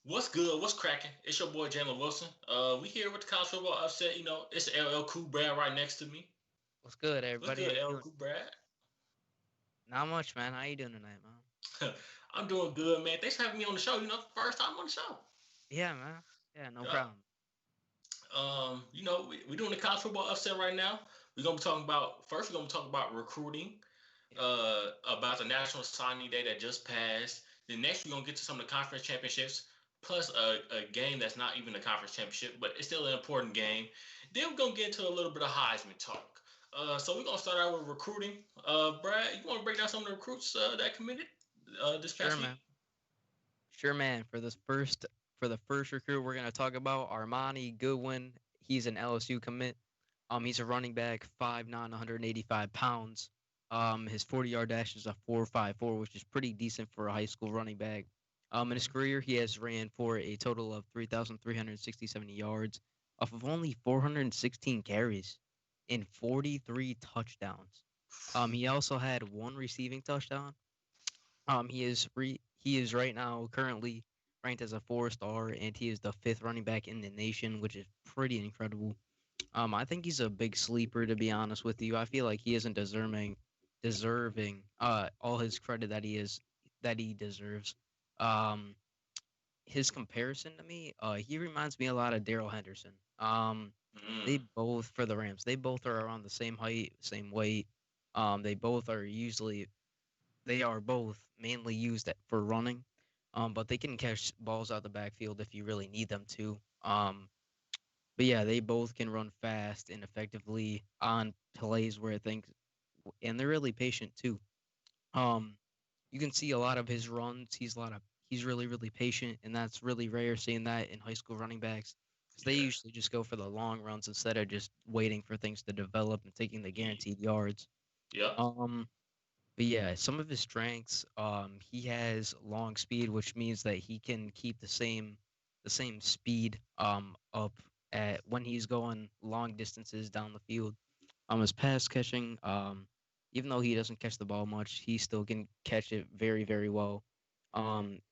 What's good? What's cracking? It's your boy Jalen Wilson. We here with the college football upset. It's LL Cool Brad right next to me. What's good, What's everybody? How good, you LL doing? Cool Brad? Not much, man. How you doing tonight, man? I'm doing good, man. Thanks for having me on the show. First time on the show. Yeah, man. Yeah, no Yup. problem. We're doing the college football upset right now. We're gonna talk about recruiting, Yeah, about the national signing day that just passed. Then next we're gonna get to some of the conference championships, plus a game that's not even a conference championship, but it's still an important game. Then we're gonna get into a little bit of Heisman talk. So we're gonna start out with recruiting. Brad, you want to break down some of the recruits that committed this sure, past man. week? Sure, man. For the first recruit, we're gonna talk about Armani Goodwin. He's an LSU commit. He's a running back, 5'9", 185 pounds. His 40-yard dash is a 4.54, which is pretty decent for a high school running back. In his Mhm. career, he has ran for a total of 3,367 yards off of only 416 carries and 43 touchdowns. He also had one receiving touchdown. He is right now currently ranked as a 4-star, and he is the fifth running back in the nation, which is pretty incredible. I think he's a big sleeper, to be honest with you. I feel like he isn't deserving all his credit that he deserves. Um, his comparison to me, he reminds me a lot of Daryl Henderson. They Mm. both for the Rams. They both are around the same height, same weight. They both are usually they are both mainly used for running, but they can catch balls out the backfield if you really need them to. But yeah, they both can run fast and effectively on plays where I think, and they're really patient too. Um, you can see a lot of his runs. He's really patient, and that's really rare seeing that in high school running backs because they Yeah. usually just go for the long runs instead of just waiting for things to develop and taking the Ye- guaranteed yards. Yep. Um, but yeah, some of his strengths, he has long speed, which means that he can keep the same speed up at when he's going long distances down the field. His pass catching, even though he doesn't catch the ball much, he still can catch it very well.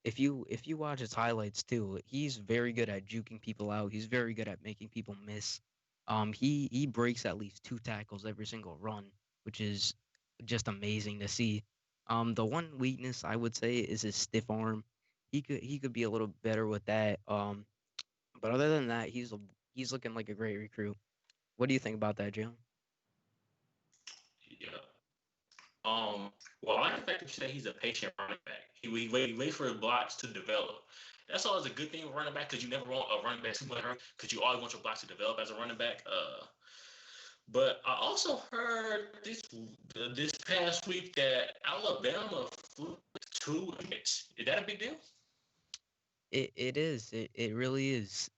If you watch his highlights too, he's very good at juking people out. He's very good at making people miss. He breaks at least two tackles every single run, which is just amazing to see. The one weakness I would say is his stiff arm. He could be a little better with that. But other than that, he's looking like a great recruit. What do you think about that, Jim? Yeah. Well, I like the fact that you say he's a patient running back. He wait for his blocks to develop. That's always a good thing with running back because you never want a running back too much because you always want your blocks to develop as a running back. But I also heard this past week that Alabama flipped two commits. Is that a big deal? It is. It really is.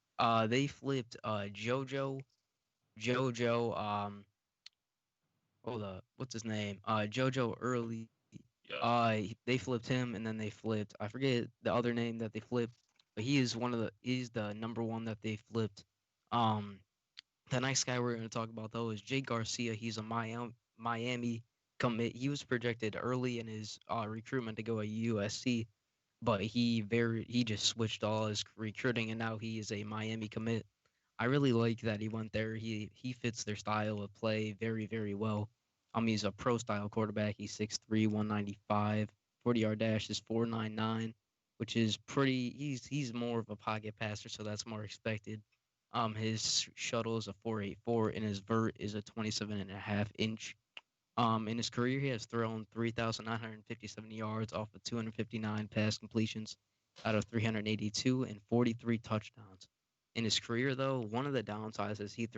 They flipped Jojo hold up, what's his name? Jojo Early. Yeah. They flipped him, and then they flipped. I forget the other name that they flipped, but he's the number one that they flipped. Um, the next guy we're gonna talk about though is Jake Garcia. He's a Miami commit. He was projected early in his recruitment to go to USC, but he just switched all his recruiting, and now he is a Miami commit. I really like that he went there. He fits their style of play very well. He's a pro style quarterback. He's 6'3", 195. 40-yard dash is 4.99, which is pretty. He's more of a pocket passer, so that's more expected. His shuttle is a 4.84, and his vert is a 27.5 inch. In his career, he has thrown 3,957 yards off of 259 pass completions out of 382 and 43 touchdowns. In his career, though, one of the downsides is he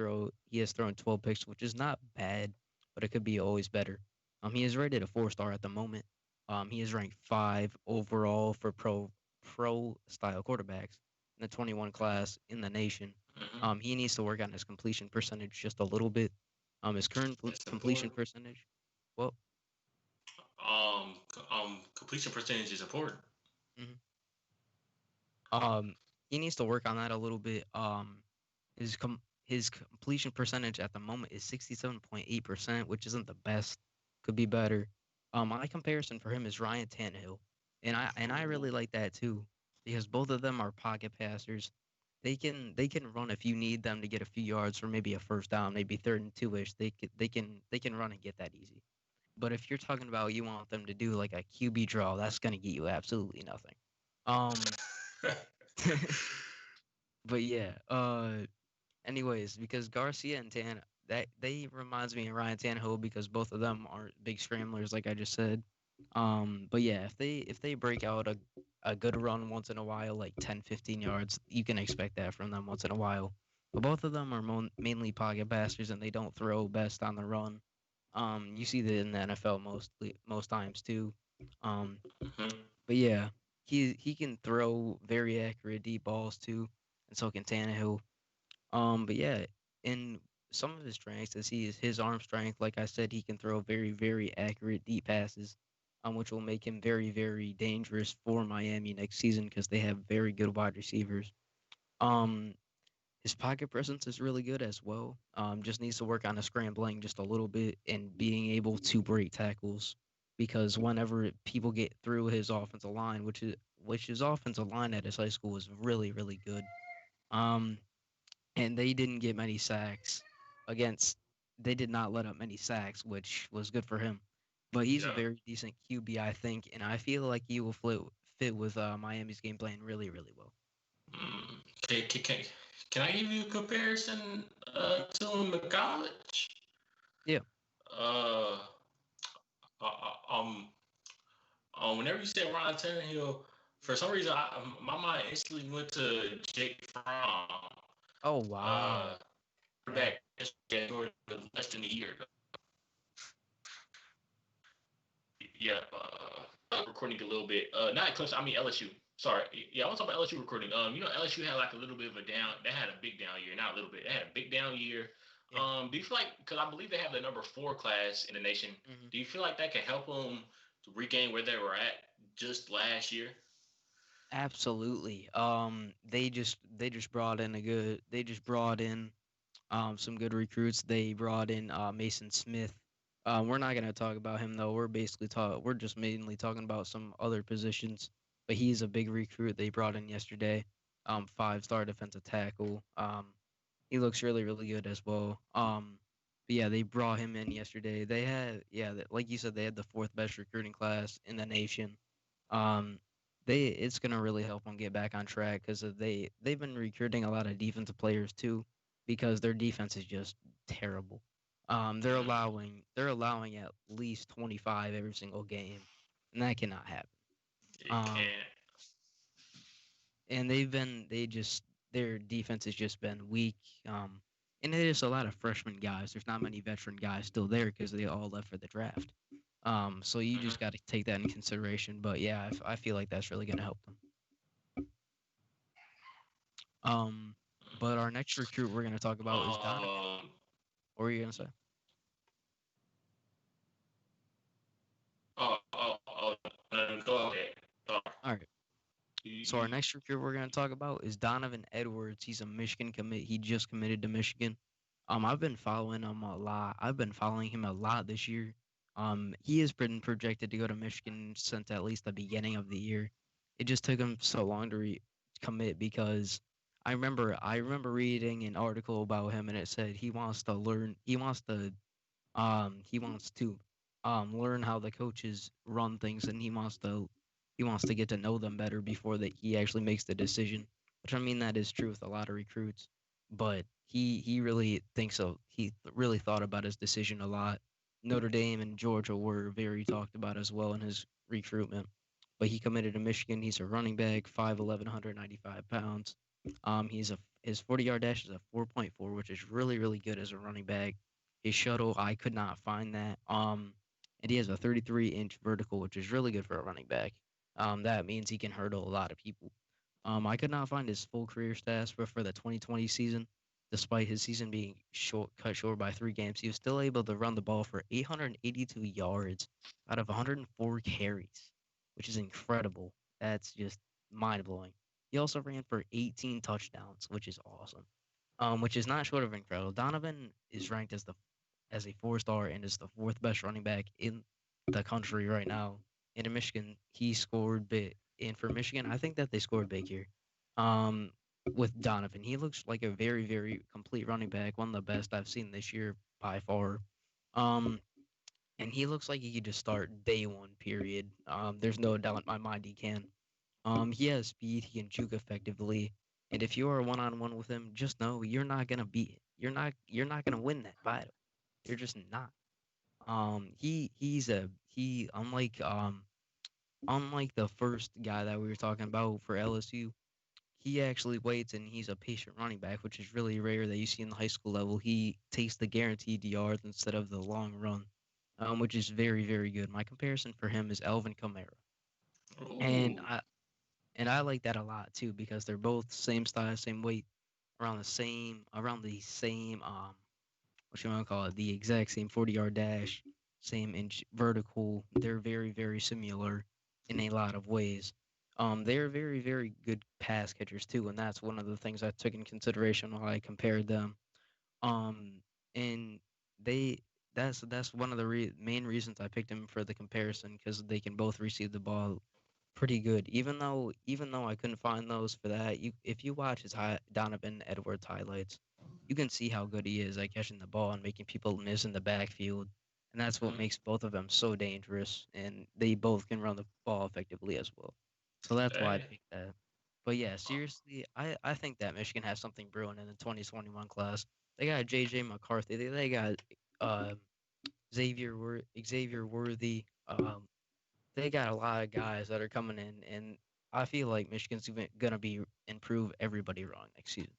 has thrown 12 picks, which is not bad, but it could be always better. He is rated a 4-star at the moment. He is ranked 5 overall for pro style quarterbacks in the 21 class in the nation. Hmm. He needs to work on his completion percentage just a little bit. His current That's completion important. percentage, well, Completion percentage is important. mhm. um, he needs to work on that a little bit. His completion percentage at the moment is 67.8%, which isn't the best. Could be better. My comparison for him is Ryan Tannehill, and I really Ooh. like that too because both of them are pocket passers. They can run if you need them to get a few yards for maybe a first down, maybe third and two-ish. They can run and get that easy. But if you're talking about you want them to do like a QB draw, that's gonna get you absolutely nothing. Um, but yeah. Anyways, because Garcia and Tan that they reminds me of Ryan Tannehill because both of them aren't big scramblers like I just said. But yeah, if they break out a good run once in a while, like 10, 15 yards, you can expect that from them once in a while. But both of them are mainly pocket passers and they don't throw best on the run. You see that in the NFL most times too. Um, Mhm. but yeah, he can throw very accurate deep balls too, and so can Tannehill. But yeah, in some of his strengths is his arm strength. Like I said, he can throw very, very accurate deep passes, which will make him very, very dangerous for Miami next season because they have very good wide receivers. Um, his pocket presence is really good as well. Just needs to work on his scrambling just a little bit and being able to break tackles because whenever people get through his offensive line, which his offensive line at his high school is really, really good. Um, and they didn't get many sacks against. They did not let up many sacks, which was good for him. But he's a Yeah. very decent QB, I think, and I feel like he will fit with Miami's game plan really, really well. Mm. Can I give you a comparison to him in college? Yeah. Uh, uh, uh, um, whenever you said Ryan Tannehill, for some reason, my mind instantly went to Jake Fromm, Oh uh, wow. Dang. back less than a year ago. Yeah, recording a little bit. Not Clemson. I mean LSU. Sorry. Yeah, I want to talk about LSU recording. LSU had like a little bit of a down. They had a big down year. Not a little bit. They had a big down year. Yeah. Do you feel like because I believe they have the number 4 class in the nation? Hmm. Do you feel like that can help them to regain where they were at just last year? Absolutely. They just brought in a good. They just brought in some good recruits. They brought in Mason Smith. We're not gonna talk about him though. We're just mainly talking about some other positions. But he's a big recruit they brought in yesterday. 5-star defensive tackle. He looks really really good as well. But yeah, they brought him in yesterday. They had like you said, they had the fourth best recruiting class in the nation. Um, it's gonna really help them get back on track because they've been recruiting a lot of defensive players too because their defense is just terrible. They're allowing at least 25 every single game, and that cannot happen. It Um, can't. and their defense has just been weak. Um, and there's a lot of freshman guys. There's not many veteran guys still there because they all left for the draft. So you just Mhm. got to take that in consideration. But yeah, I feel like that's really gonna help them. Um, but our next recruit we're gonna talk about is Donovan. Um. What were you gonna say? Go ahead. All right. So our You, next recruit we're gonna talk about is Donovan Edwards. He's a Michigan commit. He just committed to Michigan. I've been following him a lot. I've been following him a lot this year. He has been projected to go to Michigan since at least the beginning of the year. It just took him so long to commit because I remember reading an article about him and it said he wants to learn. He wants to learn how the coaches run things and he wants to get to know them better before that he actually makes the decision, which I mean that is true with a lot of recruits, but he really thinks so. Really thought about his decision a lot. Notre Dame and Georgia were very talked about as well in his recruitment, but he committed to Michigan. He's a running back, 5'11", 195 pounds. His 40-yard dash is a 4.4, which is really really good as a running back. His shuttle, I could not find that. And he has a 33-inch vertical, which is really good for a running back. That means he can hurdle a lot of people. I could not find his full career stats, but for the 2020 season, despite his season being cut short by 3 games, he was still able to run the ball for 882 yards out of 104 carries, which is incredible. That's just mind blowing. He also ran for 18 touchdowns, which is awesome. Which is not short of incredible. Donovan is ranked as a 4-star and is the fourth best running back in the country right now. And in Michigan, he scored big. And for Michigan, I think that they scored big here. Um, with Donovan, he looks like a very, very complete running back, one of the best I've seen this year by far. Um, and he looks like he could just start day one. Period. There's no doubt in my mind he can. He has speed. He can juke effectively. And if you are one on one with him, just know you're not gonna beat it. You're not gonna win that battle. You're just not. He unlike the first guy that we were talking about for LSU, he actually waits and he's a patient running back, which is really rare that you see in the high school level. He takes the guaranteed yards instead of the long run, which is very, very good. My comparison for him is Alvin Kamara, and Ooh, I like that a lot too because they're both same size, same weight, around the same what you want to call it, the exact same 40-yard dash, same inch vertical. They're very, very similar in a lot of ways. They're very, very good pass catchers too, and that's one of the things I took in consideration while I compared them. Um, and they that's one of the main reasons I picked them for the comparison because they can both receive the ball pretty good. Even though I couldn't find those for that, you if you watch Donovan Edwards highlights, you can see how good he is at catching the ball and making people miss in the backfield. And that's what mm, makes both of them so dangerous. And they both can run the ball effectively as well. So that's why I hey, picked that. But yeah, seriously, I think that Michigan has something brewing in the 2021 class. They got JJ McCarthy. They got uh, Xavier Worthy. They got a lot of guys that are coming in, and I feel like Michigan's even gonna be improve everybody wrong next season.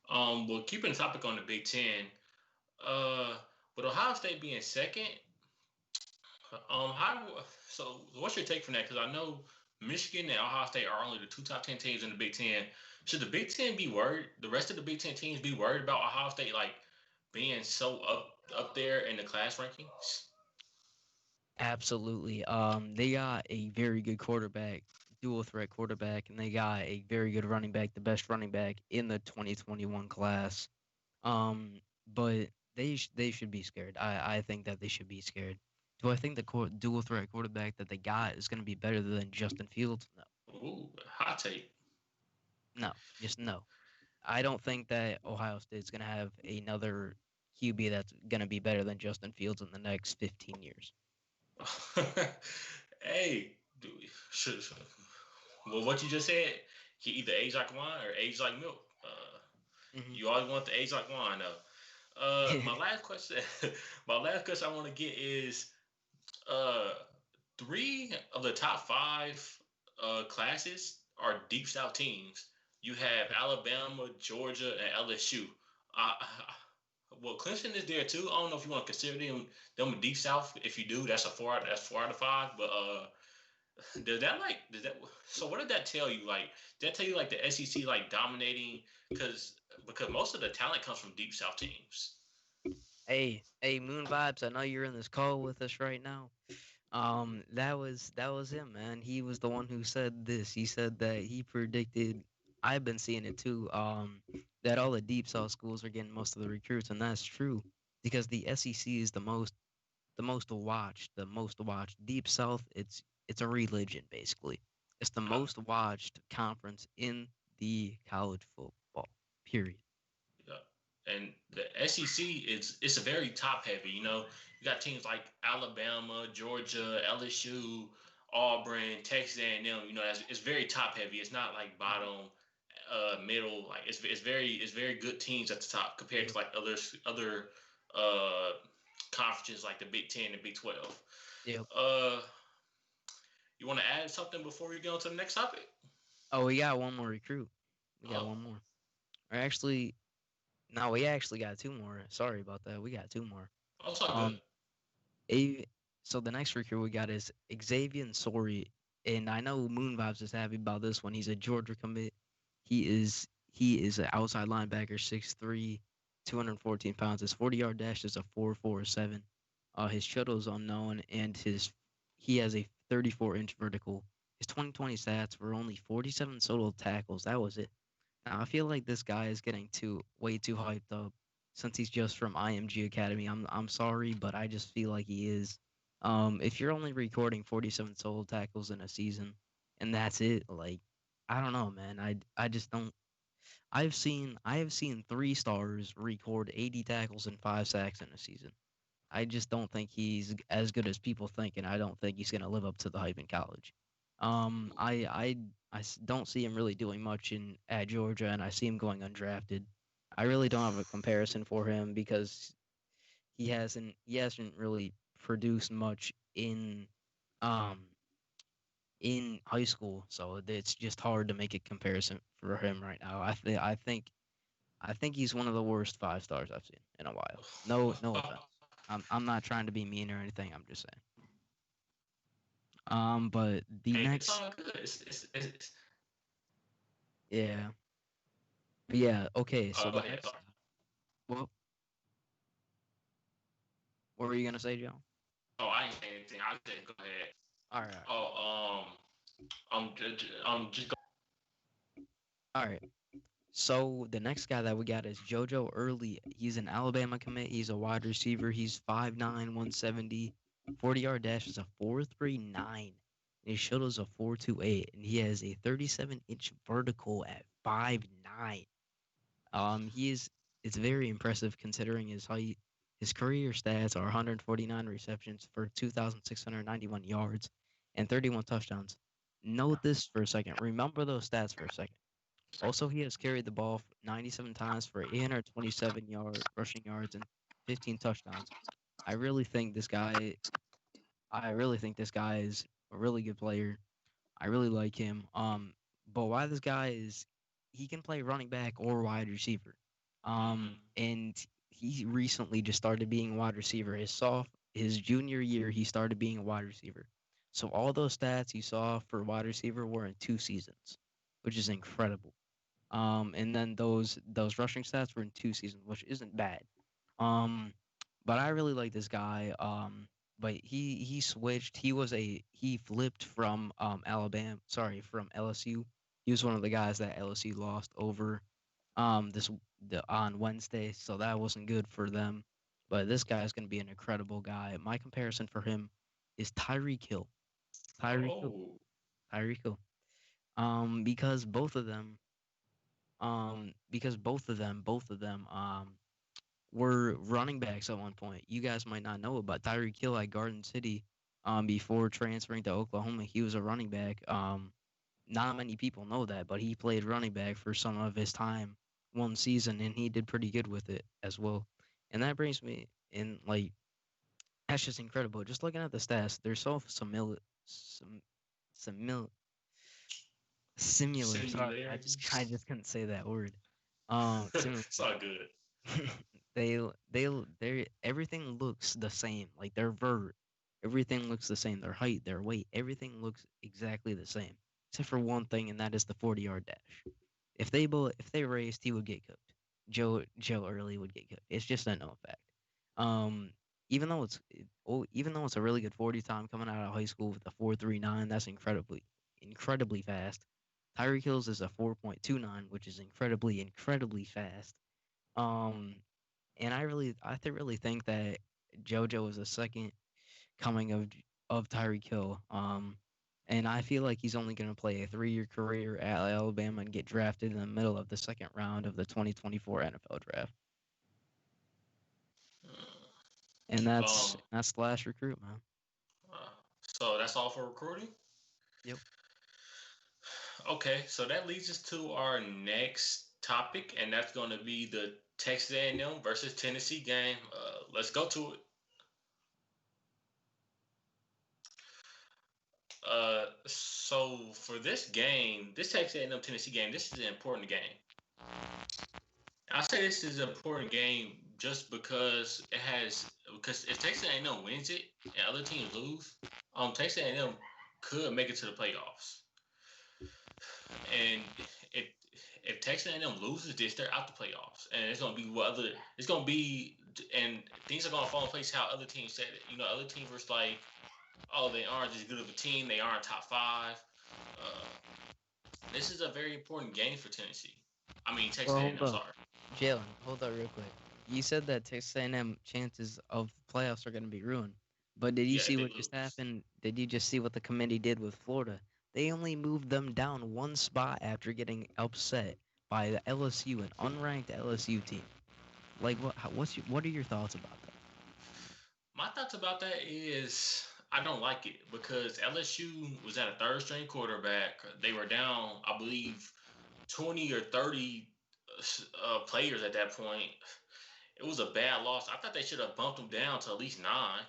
well, keeping the topic on the Big Ten, uh, with Ohio State being second, how so? What's your take from that? Because I know Michigan and Ohio State are only the two top 10 teams in the Big Ten. Should the Big Ten be worried? The rest of the Big Ten teams be worried about Ohio State like being so up there in the class rankings? Absolutely. They got a very good quarterback, dual threat quarterback, and they got a very good running back, the best running back in the 2021 class. Um, but they should be scared. I think that they should be scared. Do I think the dual threat quarterback that they got is going to be better than Justin Fields? No, Ooh, hot take. no, just no. I don't think that Ohio State's going to have another QB that's going to be better than Justin Fields in the next 15 years. Hey, dude, well, what you just said, he either age like wine or age like milk. Hmm. You always want the age like wine, though. My last question, my last question I want to get is, uh, three of the top five classes are deep south teams. You have Alabama, Georgia, and LSU. Uh, well, Clemson is there too. I don't know if you want to consider them deep south. If you do, that's 4 out of 5. But does that so what did that tell you? Like, did that tell you like the SEC like dominating because most of the talent comes from deep south teams. Hey, Moon Vibes. I know you're in this call with us right now. That was him, man. He was the one who said this. He said that he predicted. I've been seeing it too. That all the deep south schools are getting most of the recruits, and that's true because the SEC is the most watched. Deep South, it's a religion basically. It's the Uh, most watched conference in the college football. Period. Yeah. And the SEC is it's a very top heavy. You got teams like Alabama, Georgia, LSU, Auburn, Texas A&M. It's very top heavy. It's not like Hmm. bottom, middle. Like it's very good teams at the top compared Yep. to like other uh conferences like the Big Ten and Big 12. Yep. Uh, you want to add something before we go on to the next topic? Oh, we got one more recruit. We got Oh, one more. Or actually, no, we actually got two more. Sorry about that. We got two more. oh, it's all good. Um, a so the next recruit we got is Xavier Sori, and I know Moon Vibes is happy about this one. He's a Georgia commit. He is an outside linebacker, 6'3", 214 pounds. His 40-yard dash is a 4.47. His shuttle is unknown, and he has a 34-inch vertical. His 2020 stats were only 47 total tackles. That was it. Now I feel like this guy is getting too way too hyped up since he's just from IMG Academy. I'm sorry, but I just feel like he is. If you're only recording 47 solo tackles in a season, and that's it, like, I don't know, man. I just don't. I have seen 3 stars record 80 tackles and 5 sacks in a season. I just don't think he's as good as people think, and I don't think he's gonna live up to the hype in college. Um, I I don't see him really doing much in at Georgia, and I see him going undrafted. I really don't have a comparison for him because he hasn't really produced much um in high school, so it's just hard to make a comparison for him right now. I think he's one of the worst 5 stars I've seen in a while. No offense. I'm not trying to be mean or anything. I'm just saying. But the Hey, it's next, all good. It's yeah, but yeah, okay. So go the ahead. next, Sorry. well, what were you gonna say, Joe? Oh, I ain't saying anything. I said go ahead. All right, Oh, I'm just all right. So the next guy that we got is JoJo Early. He's an Alabama commit. He's a wide receiver. He's 5'9", 170. 40-yard dash is a 4.39. And his shuttle is a 4.28. And he has a 37-inch vertical at 5'9". He is It's very impressive considering his height. His career stats are 149 receptions for 2,691 yards and 31 touchdowns. Note this for a second. Remember those stats for a second. Also, he has carried the ball 97 times for 827 rushing yards and 15 touchdowns. I really think this guy. I really think this guy is a really good player. I really like him. But why this guy is, he can play running back or wide receiver. And he recently just started being a wide receiver. His junior year, he started being a wide receiver. So all those stats you saw for wide receiver were in 2 seasons, which is incredible. And then those rushing stats were in 2 seasons, which isn't bad. Um, but I really like this guy. But he switched. He flipped from from LSU. He was one of the guys that LSU lost over this the on Wednesday, so that wasn't good for them. But this guy is going to be an incredible guy. My comparison for him is Tyreek Hill. Tyreek Hill. oh Tyreek Hill. Because both of them were running backs at one point. You guys might not know it, but Tyreek Hill at Garden City, before transferring to Oklahoma, he was a running back. Not many people know that, but he played running back for some of his time one season, and he did pretty good with it as well. And that brings me in, like, that's just incredible. Just looking at the stats, they're so some, simil, similar. Sorry, I similarities. just couldn't say that word. Similar. It's all good. They everything looks the same. Like their vert, everything looks the same. Their height, their weight, everything looks exactly the same, except for one thing, and that is the 40-yard dash. If they raced, he would get cooked. Joe Early would get cooked. It's just a known fact. Um, even though it's a really good 40 time coming out of high school with a 4.39, that's incredibly fast. Tyreek Hill's is a 4.29, which is incredibly fast. Um, and really think that JoJo is a second coming of Tyreek Hill. And I feel like he's only going to play a 3-year career at Alabama and get drafted in the middle of the second round of the 2024 NFL draft. And Um, that's the last recruit, man. so that's all for recruiting. Yep. Okay, so that leads us to our next topic, and that's going to be the Texas A&M versus Tennessee game. Let's go to it. So for this game, this Texas A&M Tennessee game, this is an important game. I say this is an important game just because if Texas A&M wins it and other teams lose, Texas A&M could make it to the playoffs. And if if Texas A&M loses this, they're out the playoffs, and it's gonna be it's gonna be, and things are gonna fall in place how other teams said it. Other teams were like, oh, they aren't as good of a team, they aren't top five. Uh, this is a very important game for Tennessee. I mean Texas Well, hold A&M. up, Sorry. Jalen. Hold up, real quick. You said that Texas A&M chances of playoffs are going to be ruined, But did you Yeah, if see they what just lose. happened? Did you just see what the committee did with Florida? They only moved them down one spot after getting upset by the LSU, an unranked LSU team. Like what are your thoughts about that? My thoughts about that is I don't like it because LSU was at a third string quarterback. They were down, I believe, 20 or 30 players at that point. It was a bad loss. I thought they should have bumped them down to at least 9.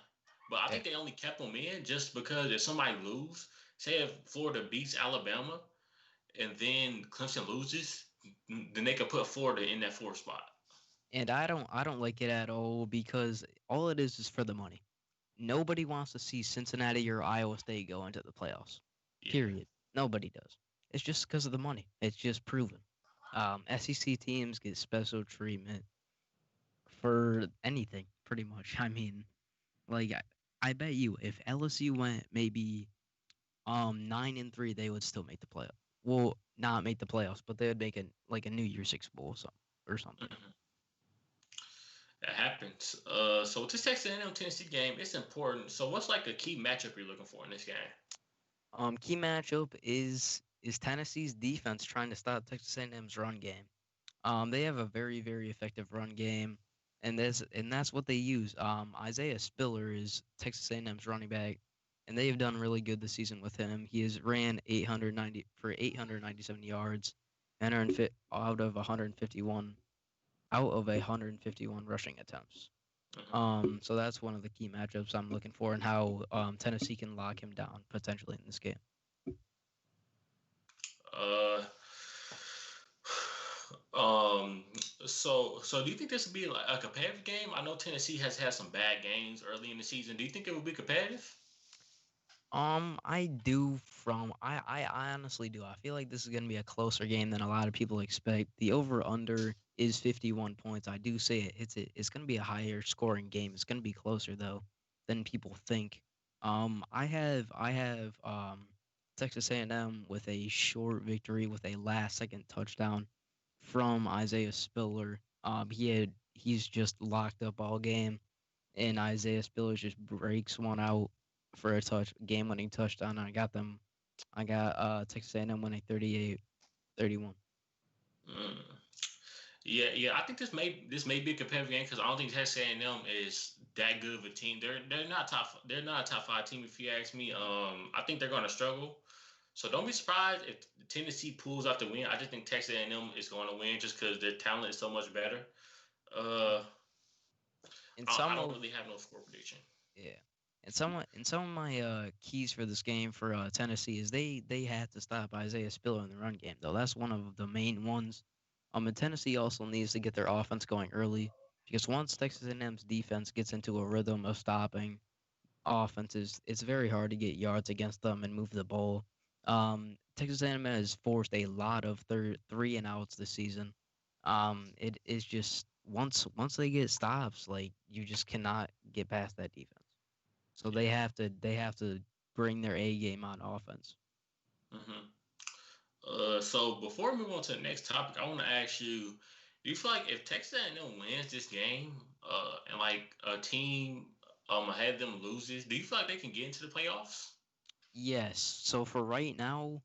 But I Yeah. think they only kept them in just because if somebody lose, say if Florida beats Alabama and then Clemson loses, then they could put Florida in that 4th spot. And I don't like it at all because all it is for the money. Nobody wants to see Cincinnati or Iowa State go into the playoffs. Yeah. Period. Nobody does. It's just because of the money. It's just proven. SEC teams get special treatment for anything, pretty much. I mean, like I bet you if LSU went maybe 9-3, they would still make the playoff. Well, not make the playoffs, but they would make a New Year's Six bowl or something. Mhm. That happens. So with this Texas A&M Tennessee game, it's important. So what's like a key matchup you're looking for in this game? Key matchup is Tennessee's defense trying to stop Texas A&M's run game. They have a very very effective run game, and that's what they use. Isaiah Spiller is Texas A&M's running back, and they have done really good this season with him. He has ran 897 yards, and out of 151 rushing attempts. Hmm. So that's one of the key matchups I'm looking for, and how Tennessee can lock him down potentially in this game. Uh, um. So do you think this would be like a competitive game? I know Tennessee has had some bad games early in the season. Do you think it would be competitive? I do from I honestly do. I feel like this is gonna be a closer game than a lot of people expect. The over under is 51 points. I do say it's gonna be a higher scoring game. It's gonna be closer though than people think. I have Texas A&M with a short victory with a last second touchdown from Isaiah Spiller. He's just locked up all game, and Isaiah Spiller just breaks one out for a game-winning touchdown. And I got Texas A&M winning 38-31. Mm. Yeah. I think this may be a competitive game because I don't think Texas A&M is that good of a team. They're not a top 5 team if you ask me. I think they're going to struggle. So don't be surprised if Tennessee pulls out the win. I just think Texas A&M is going to win just because their talent is so much better. Uh, And I some don't of really have no score prediction. Yeah, and some of my keys for this game for Tennessee is they had to stop Isaiah Spiller in the run game though. That's one of the main ones. And Tennessee also needs to get their offense going early because once Texas A&M's defense gets into a rhythm of stopping offenses, it's very hard to get yards against them and move the ball. Texas A&M has forced a lot of three and outs this season. It is just once they get stops, like you just cannot get past that defense. So Yeah. they have to bring their A game on offense. Hmm. So before we move on to the next topic, I want to ask you: do you feel like if Texas A&M wins this game, and like a team ahead of them loses, do you feel like they can get into the playoffs? Yes. So for right now,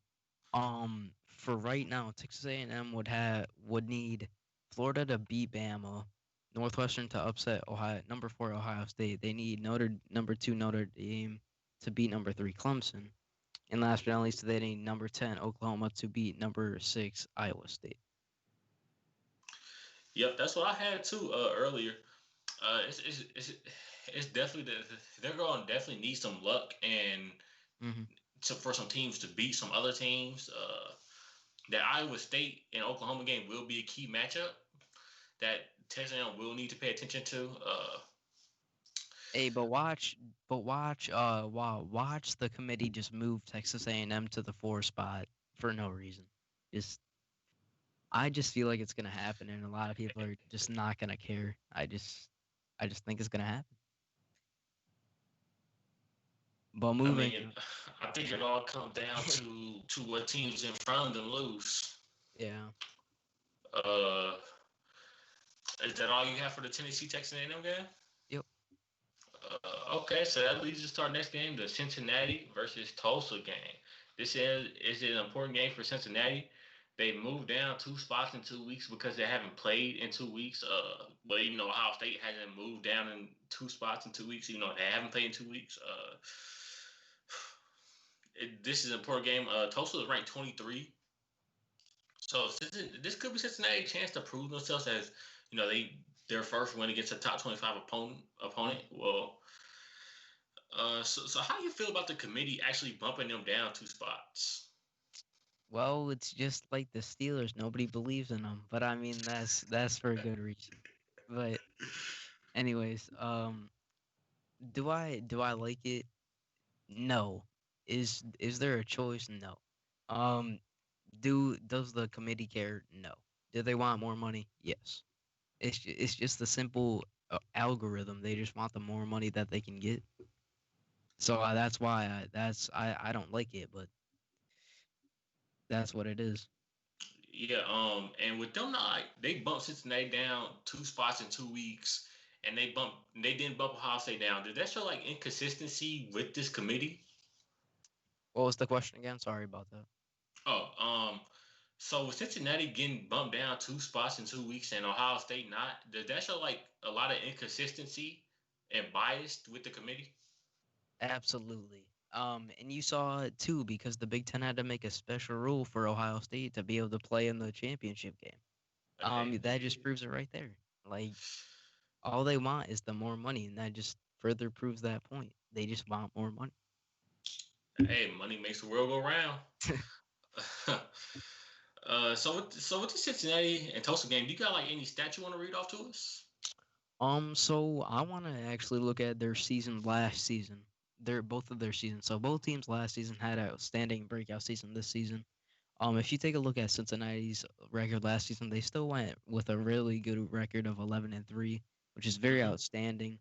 Texas A&M would need Florida to beat Bama, Northwestern to upset Ohio number 4 Ohio State. They need number 2 Notre Dame to beat number 3 Clemson, and last but not least, they need number 10 Oklahoma to beat number 6 Iowa State. Yep, that's what I had too earlier. It's definitely they're going to definitely need some luck and Hmm. for some teams to beat some other teams. That Iowa State and Oklahoma game will be a key matchup that Texas A&M will need to pay attention to. Hey, watch the committee just move Texas A&M to the 4 spot for no reason. Just I just feel like it's gonna happen, and a lot of people are just not gonna care. I just think it's gonna happen. But I moving, mean, I think it all comes down to what teams in front of them lose. yeah, Uh, is that all you have for the Tennessee Texas A&M game? yep. Okay, so that leads us to our next game, the Cincinnati versus Tulsa game. This is an important game for Cincinnati. They moved down 2 spots in 2 weeks because they haven't played in 2 weeks. But even though Ohio State hasn't moved down in 2 spots in 2 weeks, even though they haven't played in 2 weeks, this is an important game. Tulsa is ranked 23, so this could be Cincinnati's chance to prove themselves as their first win against a top 25 opponent. Well, so how do you feel about the committee actually bumping them down 2 spots? Well, it's just like the Steelers. Nobody believes in them, but I mean that's for a good reason. But anyways, do I like it? No. Is there a choice? No. Um, does the committee care? No. Do they want more money? Yes. It's just the simple algorithm. They just want the more money that they can get. So that's why I don't like it, but that's what it is. Yeah, and with them not they bumped Cincinnati down 2 spots in 2 weeks, and they didn't bump Ohio State down. Did that show like inconsistency with this committee? What was the question again? Sorry about that. Oh, so with Cincinnati getting bumped down 2 spots in 2 weeks and Ohio State not, does that show like a lot of inconsistency and bias with the committee? Absolutely. And you saw it too because the Big Ten had to make a special rule for Ohio State to be able to play in the championship game. They That just did. proves it right there. Like all they want is the more money, and that just further proves that point. They just want more money. Hey, money makes the world go round. So with the Cincinnati and Tulsa game, do you got like any stats you want to read off to us? So I want to actually look at their season last season. Their both of their seasons. So both teams last season had a outstanding breakout season this season. If you take a look at Cincinnati's record last season, they still went with a really good record of 11-3, which is very Mm-hmm. outstanding.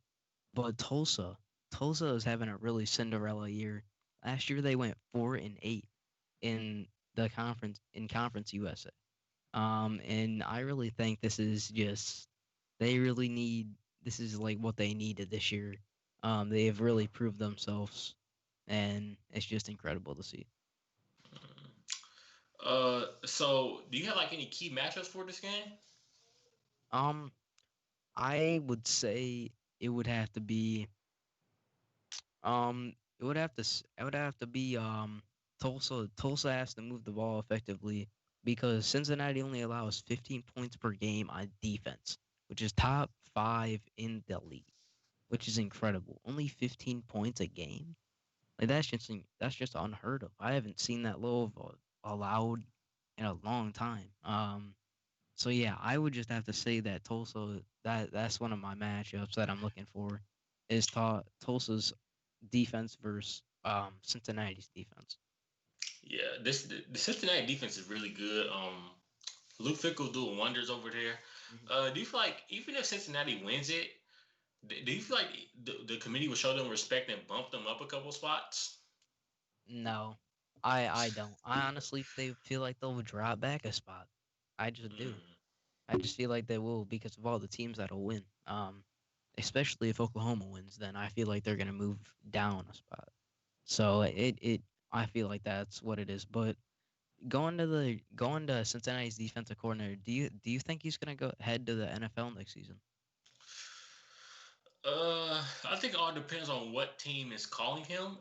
But Tulsa is having a really Cinderella year. Last year they went 4-8 in the conference USA. And I really think this is just they really need this is like what they needed this year. They have really proved themselves, and it's just incredible to see. So do you have like any key matchups for this game? Um, I would say it would have to be it would have to be Tulsa. Tulsa has to move the ball effectively because Cincinnati only allows 15 points per game on defense, which is top 5 in the league, which is incredible. Only 15 points a game. Like that's just unheard of. I haven't seen that low of allowed in a long time. So yeah, I would just have to say that Tulsa that's one of my matchups that I'm looking for is Tulsa's defense versus Cincinnati's defense. Yeah, the Cincinnati defense is really good. Luke Fickle doing wonders over there. Mhm. Do you feel like even if Cincinnati wins it, do you feel like the committee will show them respect and bump them up a couple spots? No, I don't. I honestly they feel like they'll drop back a spot. I just do. Mm, I just feel like they will because of all the teams that'll win. Especially if Oklahoma wins, then I feel like they're gonna move down a spot. So it I feel like that's what it is. But going to Cincinnati's defensive coordinator, do you think he's gonna go head to the NFL next season? I think it all depends on what team is calling him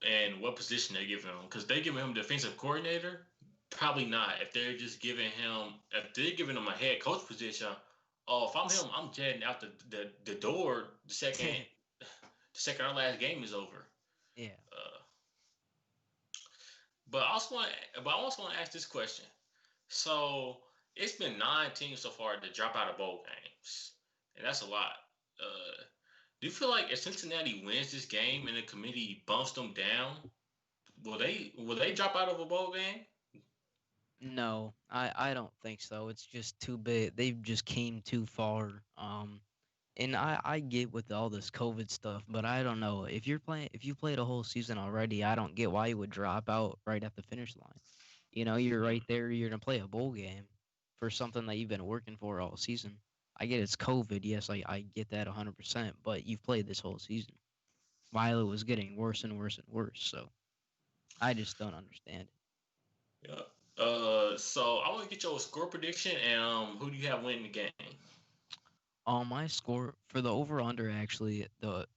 and what position they're giving him. Because they're giving him defensive coordinator, probably not. If they're giving him a head coach position, oh, if I'm him, I'm jetting out the door the second our last game is over. Yeah. Uh, but I also want to ask this question. So it's been 9 teams so far to drop out of bowl games, and that's a lot. Uh, do you feel like if Cincinnati wins this game and the committee bumps them down, will they drop out of a bowl game? No, I don't think so. It's just too big. They've just came too far. And I get with all this COVID stuff, but I don't know if you played a whole season already. I don't get why you would drop out right at the finish line. You're right there. You're gonna play a bowl game for something that you've been working for all season. I get it's COVID. Yes, I get that 100%. But you've played this whole season. while it was getting worse and worse and worse. So I just don't understand it. Yeah. So I want to get your score prediction and who do you have winning the game? My score for the over under actually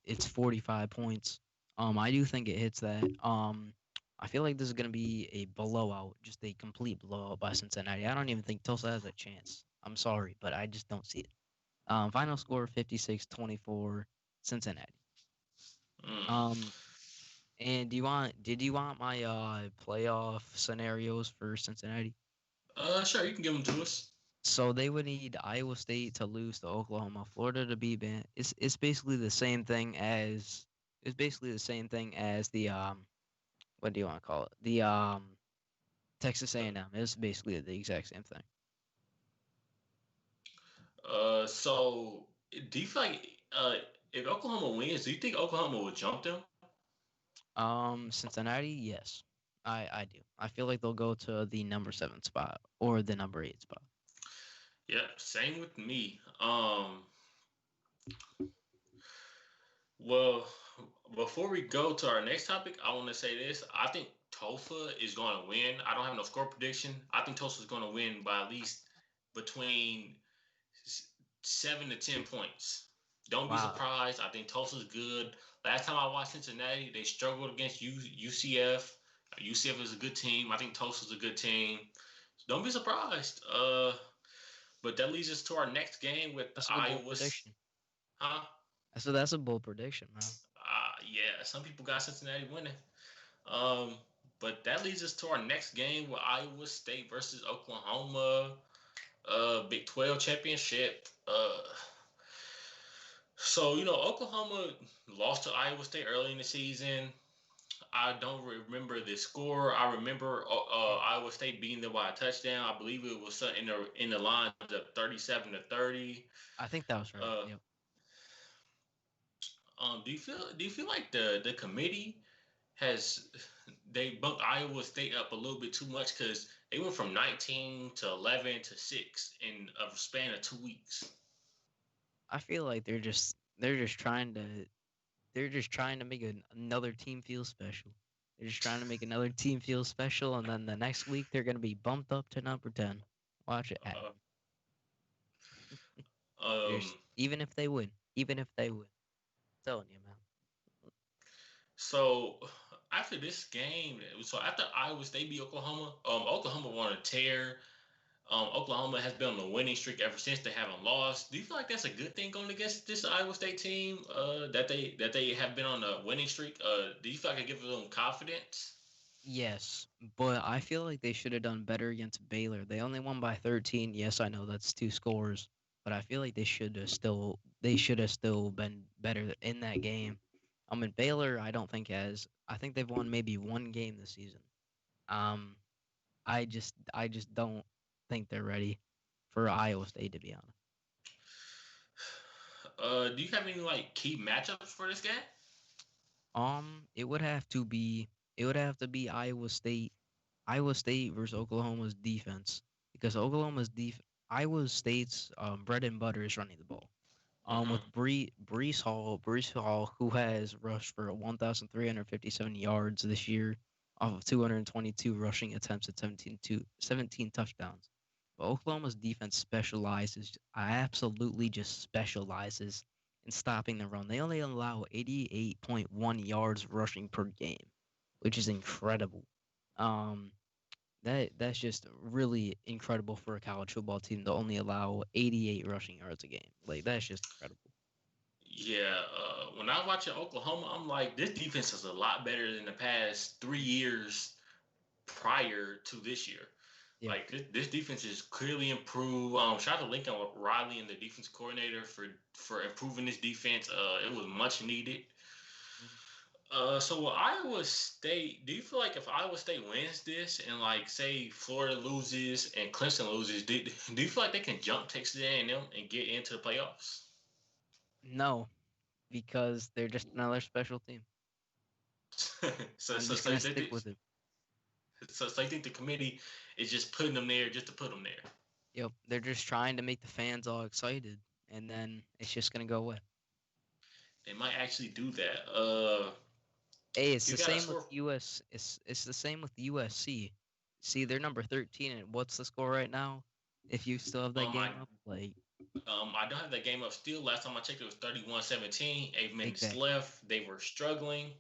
it's 45 points. I do think it hits that. I feel like this is gonna be a blowout, just a complete blowout by Cincinnati. I don't even think Tulsa has a chance. I'm sorry, but I just don't see it. Final score 56-24 Cincinnati. Mm. Um, and did you want my playoff scenarios for Cincinnati? Sure, you can give them to us. So they would need Iowa State to lose to Oklahoma, Florida to beat Ban. It's basically the same thing as the what do you want to call it? The Texas A&M. It's basically the exact same thing. So do you feel like if Oklahoma wins, do you think Oklahoma will jump them? Cincinnati, yes, I do. I feel like they'll go to the number 7 spot or the number 8 spot. Yeah, same with me. Well, before we go to our next topic, I want to say this. I think Tulsa is going to win. I don't have no score prediction. I think Tulsa is going to win by at least between 7 to 10 points. Don't be Wow, surprised. I think Tulsa's good. Last time I watched Cincinnati, they struggled against UCF. UCF is a good team. I think Tulsa's a good team. So don't be surprised. But that leads us to our next game with that's a bold Iowa. prediction. Huh? That's a bold prediction, man. Yeah, some people got Cincinnati winning. Um, but that leads us to our next game with Iowa State versus Oklahoma. Big 12 championship. So Oklahoma lost to Iowa State early in the season. I don't remember the score. I remember Iowa State beating them by a touchdown. I believe it was something in the lines of 37-30. I think that was right. Uh, Yep. do you feel like the committee has they bumped Iowa State up a little bit too much because they went from 19 to 11 to 6 in a span of 2 weeks. I feel like they're just trying to make another team feel special. They're just trying to make another team feel special, and then the next week they're gonna be bumped up to number 10. Watch it Uh, happen. um, Even if they win, even if they win, I'm telling you, man. so after this game, so after Iowa State beat Oklahoma, Oklahoma won a tear. Oklahoma has been on a winning streak ever since. They haven't lost. Do you feel like that's a good thing going against this Iowa State team? That they have been on a winning streak. Do you feel like it gives them confidence? Yes, but I feel like they should have done better against Baylor. They only won by 13. Yes, I know that's two scores, but I feel like they should have still been better in that game. In Baylor, I think they've won maybe one game this season. Um, I just don't think they're ready for Iowa State, to be honest. Do you have any like key matchups for this game? It would have to be Iowa State versus Oklahoma's defense because Iowa State's bread and butter is running the ball. Mm-hmm. With Brees Hall, who has rushed for 1,357 yards this year off of 222 rushing attempts at 17 touchdowns. But Oklahoma's defense absolutely just specializes in stopping the run. They only allow 88.1 yards rushing per game, which is incredible. Um, that's just really incredible for a college football team to only allow 88 rushing yards a game. Like that's just incredible. Yeah, when I watch Oklahoma, I'm like, this defense is a lot better than the past 3 years prior to this year. Yep. Like this defense is clearly improved. Shout out to Lincoln Riley and the defense coordinator for improving this defense. It was much needed. Mhm. So with Iowa State, do you feel like if Iowa State wins this and like say Florida loses and Clemson loses, do you feel like they can jump Texas A&M and get into the playoffs? No, because they're just another special team. so I'm so just so gonna they, stick they- with it. so I think the committee is just putting them there just to put them there. Yep. They're just trying to make the fans all excited, and then it's just gonna go away. They might actually do that. Hey, it's You the got to same with score. US. It's the same with USC. See, they're number 13, and what's the score right now? If you still have that Um, I game up, like I don't have that game up still. Last time I checked, it was 31-17. 8 minutes exactly. left. They were struggling.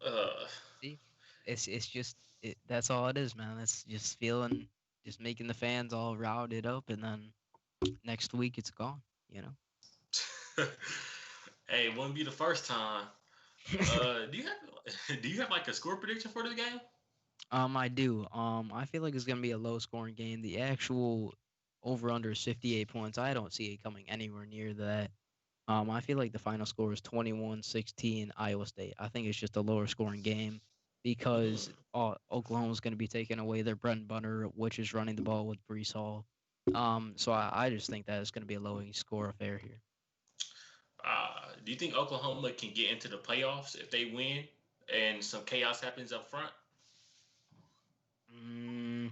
Uh, See, it's just that's all it is, man. It's just feeling, just making the fans all routed up, and then next week it's gone. You know. hey, it wouldn't be the first time. Do you have do you have like a score prediction for this game? I do. I feel like it's gonna be a low scoring game. The actual over under is 58 points. I don't see it coming anywhere near that. I feel like the final score is 21-16 Iowa State. I think it's just a lower scoring game because Mm. Oklahoma's going to be taking away their bread and butter, which is running the ball with Brees Hall. So I just think that it's going to be a low score affair here. Do you think Oklahoma can get into the playoffs if they win and some chaos happens up front? Mm,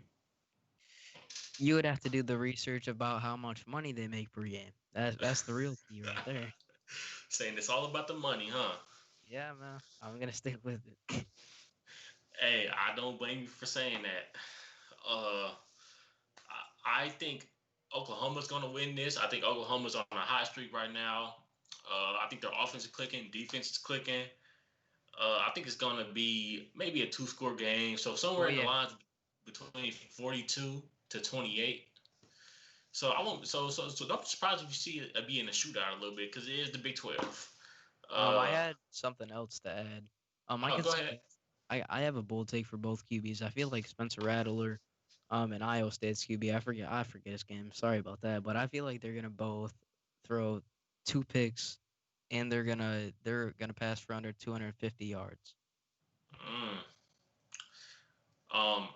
you would have to do the research about how much money they make per game. That's the real key right there. Saying it's all about the money, huh? Yeah, man. I'm gonna stick with it. Hey, I don't blame you for saying that. Uh, I think Oklahoma's going to win this. I think Oklahoma's on a hot streak right now. I think their offense is clicking, defense is clicking. I think it's going to be maybe a two-score game, so Oh somewhere in the yeah. lines between 42 to 28. So I won't. So don't be surprised if you see it be in a shootout a little bit because it is the Big 12. I Uh, had something else to add. I oh, could go see ahead. both. I have a bold take for both QBs. I feel like Spencer Rattler, and Iowa State's QB. I forget his game. Sorry about that, but I feel like they're gonna both throw two picks, and they're gonna pass for under 250 yards. Mm.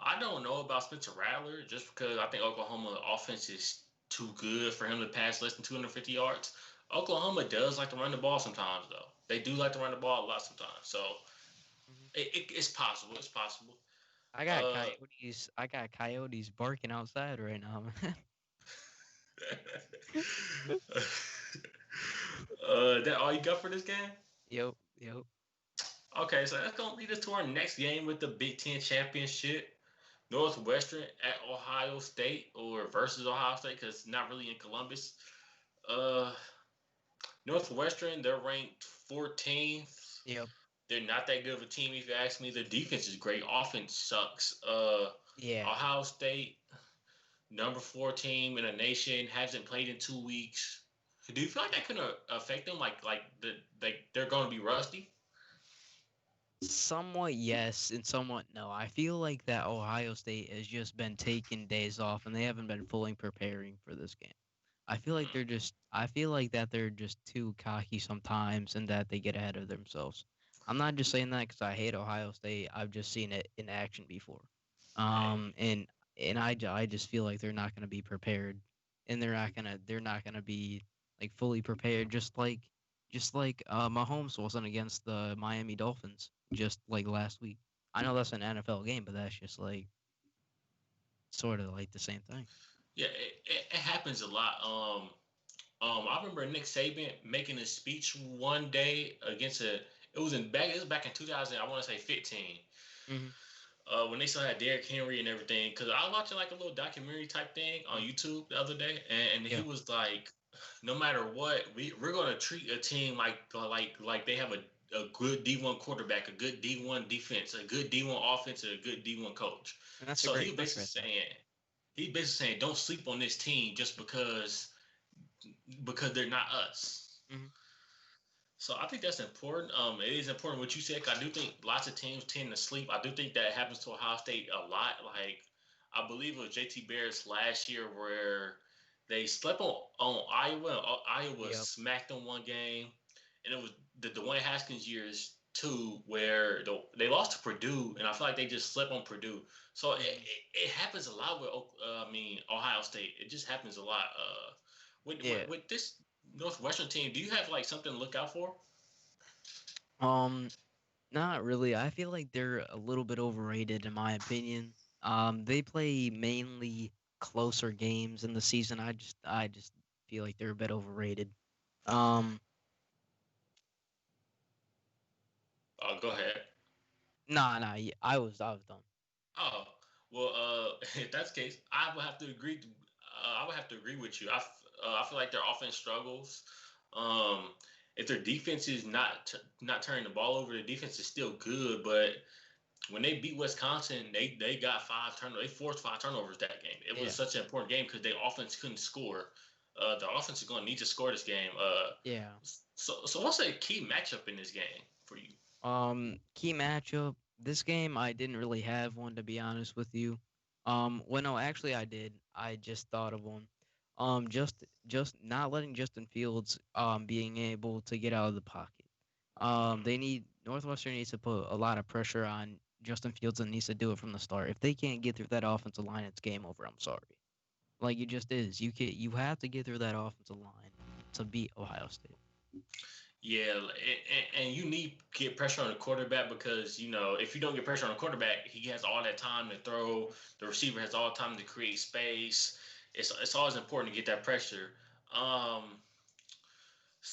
I don't know about Spencer Rattler just because I think Oklahoma offense is too good for him to pass less than 250 yards. Oklahoma does like to run the ball sometimes, though. They do like to run the ball a lot sometimes. So Mhm. it's possible. It's possible. I got Uh, coyotes. I got coyotes barking outside right now, man. that all you got for this game? Yep, yep. Okay, so that's gonna lead us to our next game with the Big Ten championship. Northwestern at Ohio State or versus Ohio State because it's not really in Columbus. Uh, Northwestern, they're ranked 14th. Yep. They're not that good of a team, if you ask me. Their defense is great. Offense sucks. Yeah. Ohio State, number 4 team in the nation, hasn't played in 2 weeks. Do you feel like that could affect them? They're going to be rusty. Somewhat yes, and somewhat no. I feel like that Ohio State has just been taking days off and they haven't been fully preparing for this game. I feel like that they're just too cocky sometimes and that they get ahead of themselves. I'm not just saying that because I hate Ohio State. I've just seen it in action before. Hey, I just feel like they're not going to be prepared and they're not going to be like fully prepared just like Mahomes wasn't against the Miami Dolphins just like last week. I know that's an NFL game, but that's just like sort of like the same thing. yeah, it happens a lot. I remember Nick Saban making a speech one day against a. It was back in 2000. I want to say 15. Hmm. When they still had Derrick Henry and everything. Because I was watching like a little documentary type thing on YouTube the other day, and he Yeah, was like, "No matter what, we're gonna treat a team like they have a good D1 quarterback, a good D1 defense, a good D1 offense, and a good D1 coach." and that's a So great coach right there. he's basically saying, don't sleep on this team just because they're not us. Hmm. So I think that's important. It is important what you said. 'Cause I do think lots of teams tend to sleep. I do think that happens to Ohio State a lot. Like I believe it was JT Barrett's last year where they slept on Iowa. Iowa Yep. smacked them one game, and it was the Dwayne Haskins years too, where they lost to Purdue, and I feel like they just slept on Purdue. So Hmm. it happens a lot with Ohio State. It just happens a lot. Yeah. With this Northwestern team, do you have like something to look out for? Um, Not really. I feel like they're a little bit overrated in my opinion. They play mainly closer games in the season. I just feel like they're a bit overrated. Um, Go ahead. Nah. I was done. Oh, well, if that's the case, I would have to agree. I would have to agree with you. I feel like their offense struggles. Um, if their defense is not turning the ball over, the defense is still good. But when they beat Wisconsin, they got five turnovers. They forced five turnovers that game. It was Yeah, such an important game because their offense couldn't score. The offense is going to need to score this game. yeah. So what's a key matchup in this game for you? Key matchup. This game, I didn't really have one to be honest with you. Well, no, actually, I did. I just thought of one. Just not letting Justin Fields being able to get out of the pocket. They need Northwestern needs to put a lot of pressure on Justin Fields and needs to do it from the start. If they can't get through that offensive line, it's game over. I'm sorry. Like it just is. You have to get through that offensive line to beat Ohio State. Yeah, and you need to get pressure on the quarterback because if you don't get pressure on the quarterback, he has all that time to throw. The receiver has all the time to create space. It's always important to get that pressure. Um,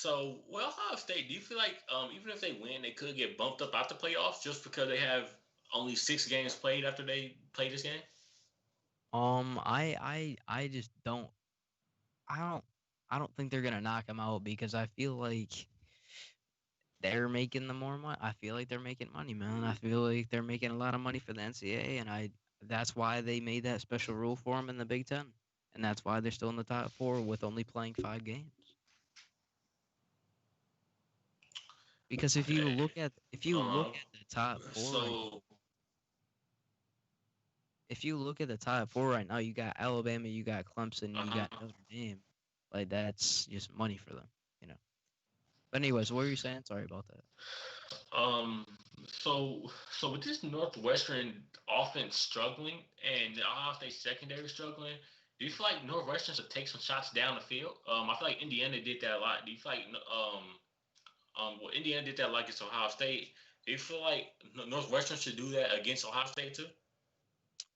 Ohio State, do you feel like even if they win, they could get bumped up out the playoffs just because they have only 6 games played after they play this game? I just don't. I don't. I don't think they're gonna knock him out because I feel like they're making the more money. I feel like they're making money, man. I feel like they're making a lot of money for the NCAA, and I that's why they made that special rule for them in the Big Ten, and that's why they're still in the top four with only playing 5 games. Because Okay. if you look at the top four right, So if you look at the top four right now, you got Alabama, you got Clemson, you got uh Notre Dame. Like that's just money for them, you know. But anyways, what were you saying? Sorry about that. Um, so with this Northwestern offense struggling and the Ohio State secondary struggling, do you feel like Northwestern should take some shots down the field? I feel like Indiana did that a lot. Do you feel like well, Indiana did that like against Ohio State? Do you feel like Northwestern should do that against Ohio State too?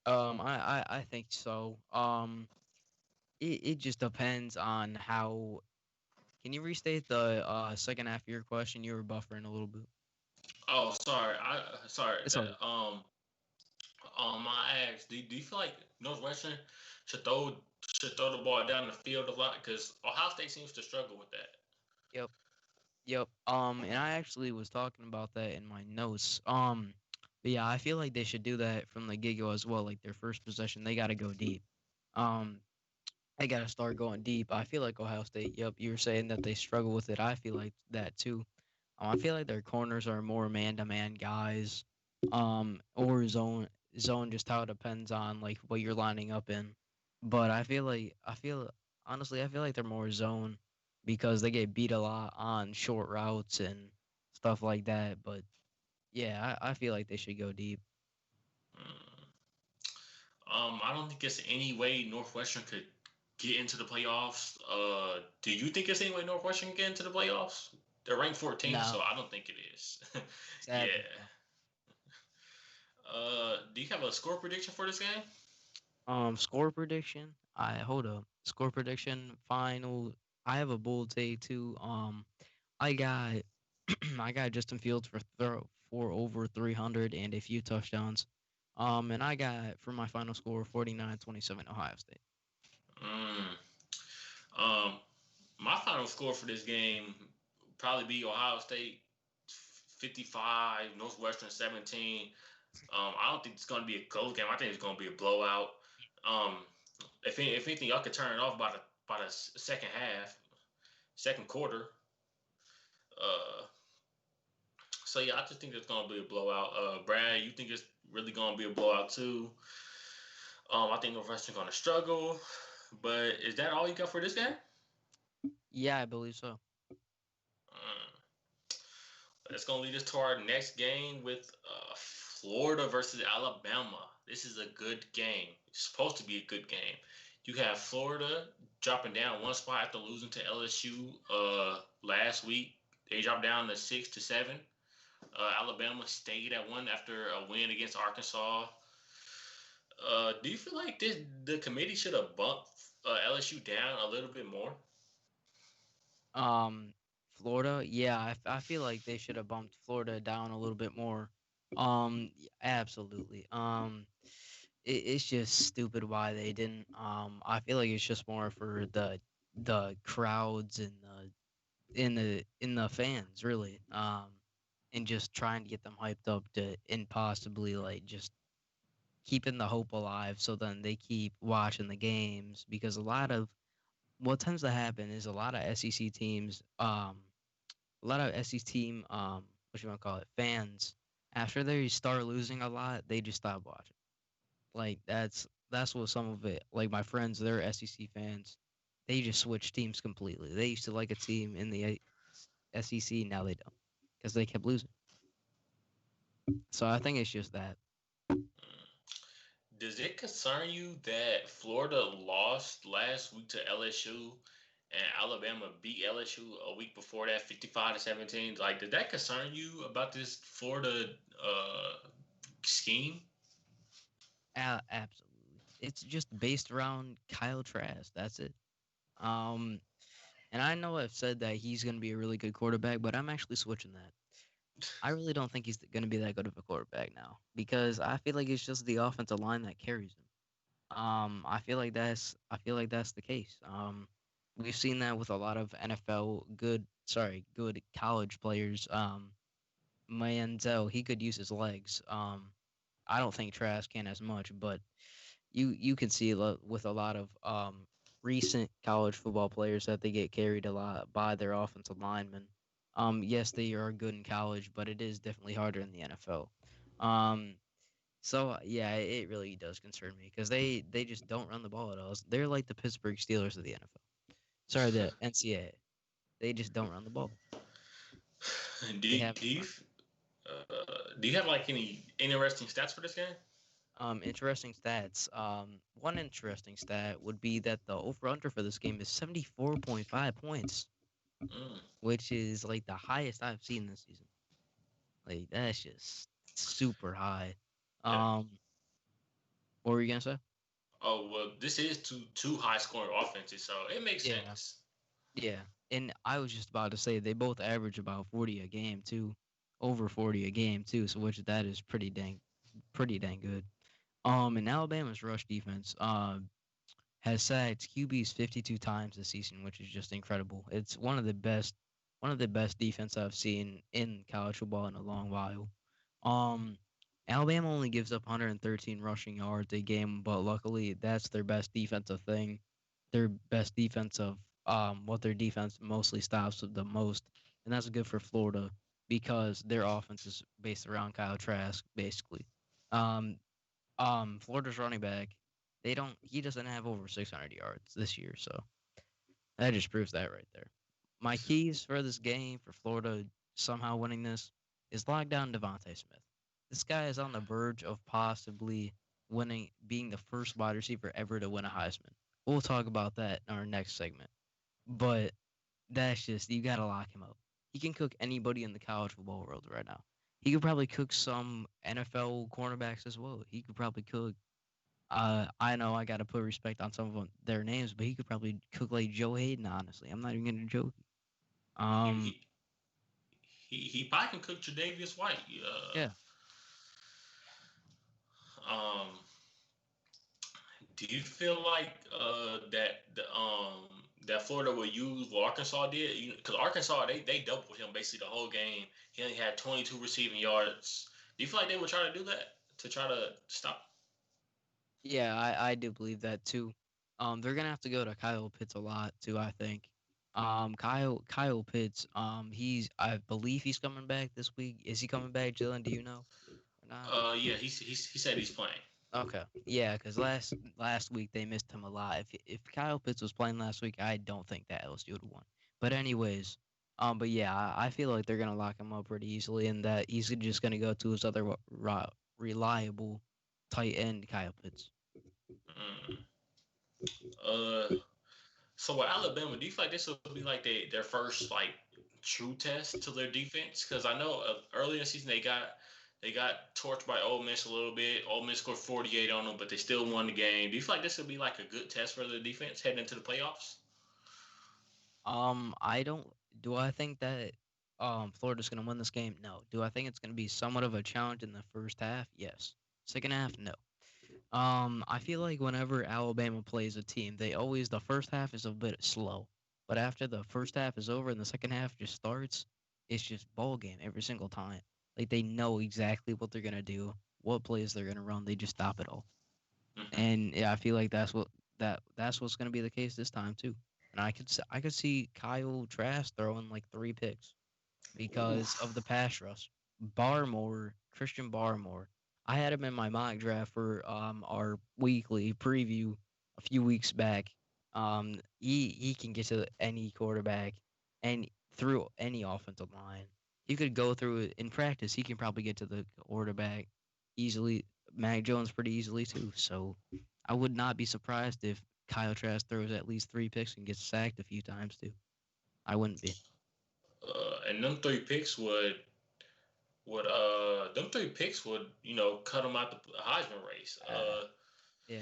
I think so. It just depends on how. Can you restate the second half of your question? You were buffering a little bit. Oh, sorry. Sorry. It's all good. I asked, do you feel like Northwestern should throw should throw the ball down the field a lot because Ohio State seems to struggle with that. Yep, yep. And I actually was talking about that in my notes. But yeah, I feel like they should do that from the get-go as well. Like their first possession, they got to go deep. Um, they got to start going deep. I feel like Ohio State. Yep, you were saying that they struggle with it. I feel like that too. I feel like their corners are more man-to-man guys, or zone just how it depends on like what you're lining up in. But I feel honestly I feel like they're more zone because they get beat a lot on short routes and stuff like that. But yeah, I feel like they should go deep. Mm. I don't think there's any way Northwestern could get into the playoffs. Do you think there's any way Northwestern can get into the playoffs? They're ranked 14th, so No, I don't think it is. Yeah. sadly no. Do you have a score prediction for this game? Score prediction. I hold up. Score prediction. Final. I have a bold take too. I got I got Justin Fields for over 300 and a few touchdowns. And I got for my final score 49-27 Ohio State. Mm. Um, my final score for this game would probably be Ohio State 55, Northwestern 17. I don't think it's going to be a close game. I think it's going to be a blowout. Um, if anything, y'all could turn it off by the second half, second quarter. Uh, so yeah, I just think it's going to be a blowout. Brad, you think it's really going to be a blowout too? I think Northwestern's going to struggle. But is that all you got for this game? Yeah, I believe so. Mm. That's going to lead us to our next game with Florida versus Alabama. This is a good game. It's supposed to be a good game. You have Florida dropping down one spot after losing to LSU last week. They dropped down to 6 to 7. Alabama stayed at one after a win against Arkansas. Do you feel like the committee should have bumped LSU down a little bit more? Um Florida, yeah, I feel like they should have bumped Florida down a little bit more. Absolutely. It's just stupid why they didn't. I feel like it's just more for the crowds and the fans really. And just trying to get them hyped up to and possibly like just keeping the hope alive so then they keep watching the games because a lot of what tends to happen is a lot of SEC teams a lot of SEC team what you want to call it fans after they start losing a lot they just stop watching. Like that's what some of it. Like my friends, they're SEC fans. They just switch teams completely. They used to like a team in the SEC, now they don't because they kept losing. So I think it's just that. Does it concern you that Florida lost last week to LSU and Alabama beat LSU a week before that, 55-17? Like, did that concern you about this Florida scheme? Absolutely, it's just based around Kyle Trask. That's it. Um, and I know I've said that he's going to be a really good quarterback, but I'm actually switching that. I really don't think he's going to be that good of a quarterback now because I feel like it's just the offensive line that carries him. I feel like that's the case. We've seen that with a lot of NFL good college players. Manziel, he could use his legs. I don't think Trask can as much, but you can see with a lot of recent college football players that they get carried a lot by their offensive linemen. Yes, they are good in college, but it is definitely harder in the NFL. Um, so yeah, it really does concern me because they just don't run the ball at all. They're like the Pittsburgh Steelers of the NFL. Sorry, the NCAA. They just don't run the ball. do, They have do no you run. do you have like any interesting stats for this game? Interesting stats. One interesting stat would be that the over under for this game is 74.5 points, Mm, which is like the highest I've seen this season. Like that's just super high. yeah. Um, what were you gonna say? Oh well, this is two high scoring offenses, so it makes Yeah. sense. Yeah, and I was just about to say they both average about 40 a game too, over 40 a game too. So which that is pretty dang good. And Alabama's rush defense has sacked QBs 52 times this season, which is just incredible. It's one of the best defense I've seen in college football in a long while. Um, Alabama only gives up 113 rushing yards a game, but luckily that's their best defensive thing. Their best defensive, what their defense mostly stops the most, and that's good for Florida because their offense is based around Kyle Trask, basically. Um, Florida's running back, he doesn't have over 600 yards this year, so that just proves that right there. My keys for this game for Florida somehow winning this is lock down Devontae Smith. This guy is on the verge of possibly being the first wide receiver ever to win a Heisman. We'll talk about that in our next segment. But that's just, you got to lock him up. He can cook anybody in the college football world right now. He could probably cook some NFL cornerbacks as well. He could probably cook I know I got to put respect on some of their names, but he could probably cook like Joe Hayden. Honestly, I'm not even gonna joke. He Um, he he probably can cook Tre'Davious White. yeah, Um, do you feel like that Florida will use what Arkansas did? Because Arkansas they doubled him basically the whole game. He only had 22 receiving yards. Do you feel like they would try to do that to try to stop? yeah, I do believe that too. They're gonna have to go to Kyle Pitts a lot too. I think. Kyle Pitts. I believe he's coming back this week. Is he coming back, Jalen? Do you know or not? Yeah, he said he's playing. Okay, yeah, because last week they missed him a lot. If Kyle Pitts was playing last week, I don't think that LSU would have won. But anyways, but yeah, I feel like they're gonna lock him up pretty easily, and that he's just gonna go to his other reliable tight end, Kyle Pitts. Mm. Uh, so with Alabama, do you feel like this will be like their first like true test to their defense? Because I know early in the season they got torched by Ole Miss a little bit. Ole Miss scored 48 on them, but they still won the game. Do you feel like this will be like a good test for the defense heading into the playoffs? I don't. Do I think that Florida's gonna win this game? No. Do I think it's gonna be somewhat of a challenge in the first half? Yes. Second half, no. I feel like whenever Alabama plays a team, they always the first half is a bit slow, but after the first half is over and the second half just starts, it's just ball game every single time. Like they know exactly what they're gonna do, what plays they're gonna run. They just stop it all. Hmm. And yeah, I feel like that's what's gonna be the case this time too. And I could see Kyle Trask throwing like 3 picks because of the Oof. pass rush. Christian Barmore, I had him in my mock draft for our weekly preview a few weeks back. He can get to any quarterback and through any offensive line. He could go through it in practice. He can probably get to the quarterback easily. Mac Jones pretty easily too. So I would not be surprised if Kyle Trask throws at least 3 picks and gets sacked a few times too. I wouldn't be. And them 3 picks would cut him out the Heisman race. Uh, yeah.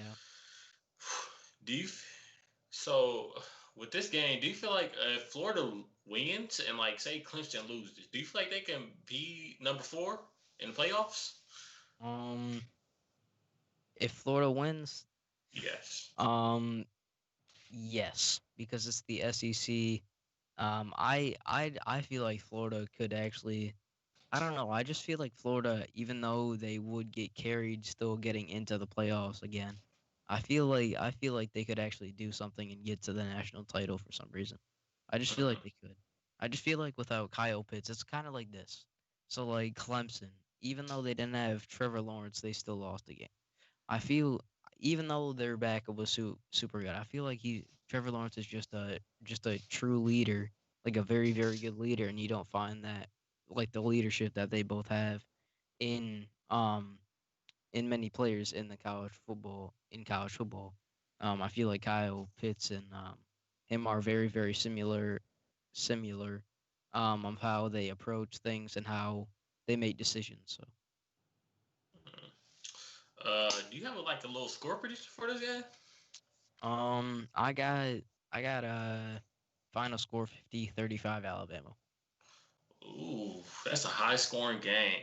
Do you so with this game? Do you feel like if Florida wins and like say Clemson loses, do you feel like they can be number 4 in the playoffs? Um, if Florida wins, Yes. um, yes, because it's the SEC. I feel like Florida could actually. I don't know. I just feel like Florida, even though they would get carried, still getting into the playoffs again. I feel like they could actually do something and get to the national title for some reason. I just feel like Hmm. they could. I just feel like without Kyle Pitts, it's kind of like this. So like Clemson, even though they didn't have Trevor Lawrence, they still lost the game. I feel even though their backup was super good, I feel like he Trevor Lawrence is just a true leader, like a very very good leader, and you don't find that like the leadership that they both have in in many players in the college football. I feel like Kyle Pitts and him are very very similar of how they approach things and how they make decisions. So Do you have like a little score prediction for this game? um, I got a final score 50-35 Alabama. Ooh, that's a high scoring game.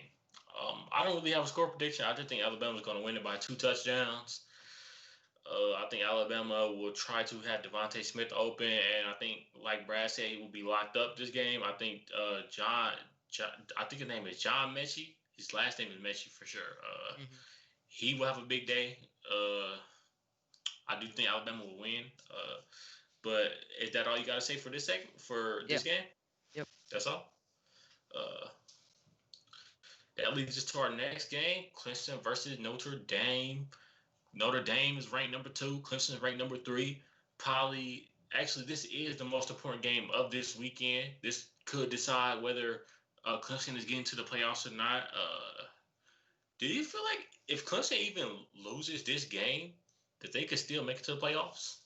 I don't really have a score prediction. I just think Alabama's going to win it by 2 touchdowns. I think Alabama will try to have Devontae Smith open, and I think, like Brad said, he will be locked up this game. I think I think his name is John Mechie. His last name is Mechie for sure. Hmm. He will have a big day. I do think Alabama will win. But is that all you got to say for this segment for Yeah. this game? Yep. That's all. Uh, that leads us to our next game: Clemson versus Notre Dame. Notre Dame is ranked number 2. Clemson is ranked number 3. Probably, actually, this is the most important game of this weekend. This could decide whether Clemson is getting to the playoffs or not. Do you feel like if Clemson even loses this game, that they could still make it to the playoffs?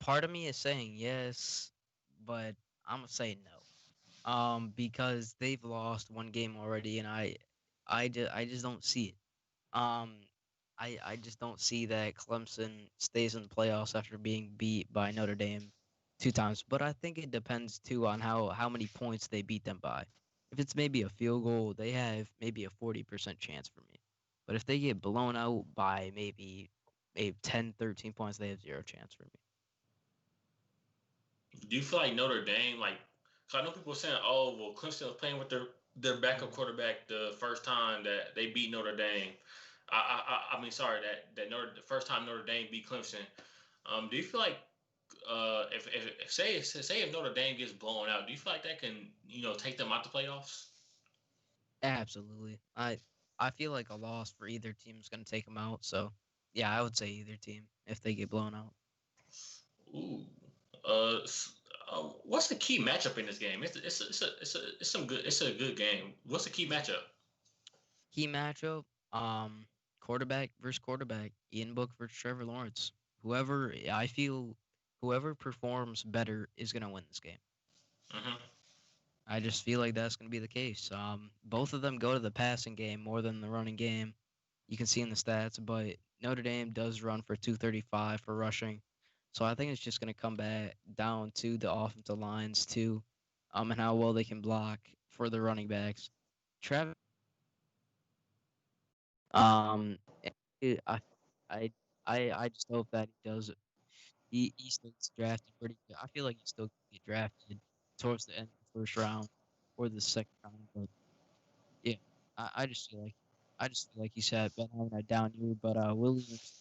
Part of me is saying yes, but I'm gonna say no. Because they've lost one game already, and I just don't see it. Um, I just don't see that Clemson stays in the playoffs after being beat by Notre Dame 2 times. But I think it depends too on how many points they beat them by. If it's maybe a field goal, they have maybe a 40% chance for me. But if they get blown out by maybe 10, 13 points, they have zero chance for me. Do you feel like Notre Dame, like, cause I know people saying, oh, well, Clemson was playing with their backup Mhm. quarterback the first time that they beat Notre Dame. I mean, sorry, the first time Notre Dame beat Clemson. Do you feel like if say if Notre Dame gets blown out, do you feel like that can take them out the playoffs? Absolutely. I feel like a loss for either team is going to take them out. So, yeah, I would say either team if they get blown out. Ooh. What's the key matchup in this game? It's a good game. What's the key matchup? Key matchup, quarterback versus quarterback, Ian Book versus Trevor Lawrence. I feel whoever performs better is going to win this game. Hmm. I just feel like that's going to be the case. Both of them go to the passing game more than the running game. You can see in the stats, but Notre Dame does run for 235 for rushing. So I think it's just going to come back down to the offensive lines too, and how well they can block for the running backs. Travis, and I, I just hope that he does. He still gets drafted pretty good. I feel like he still could get drafted towards the end of the first round or the second round. But yeah, I just feel like he's had been having a down year. But Williams,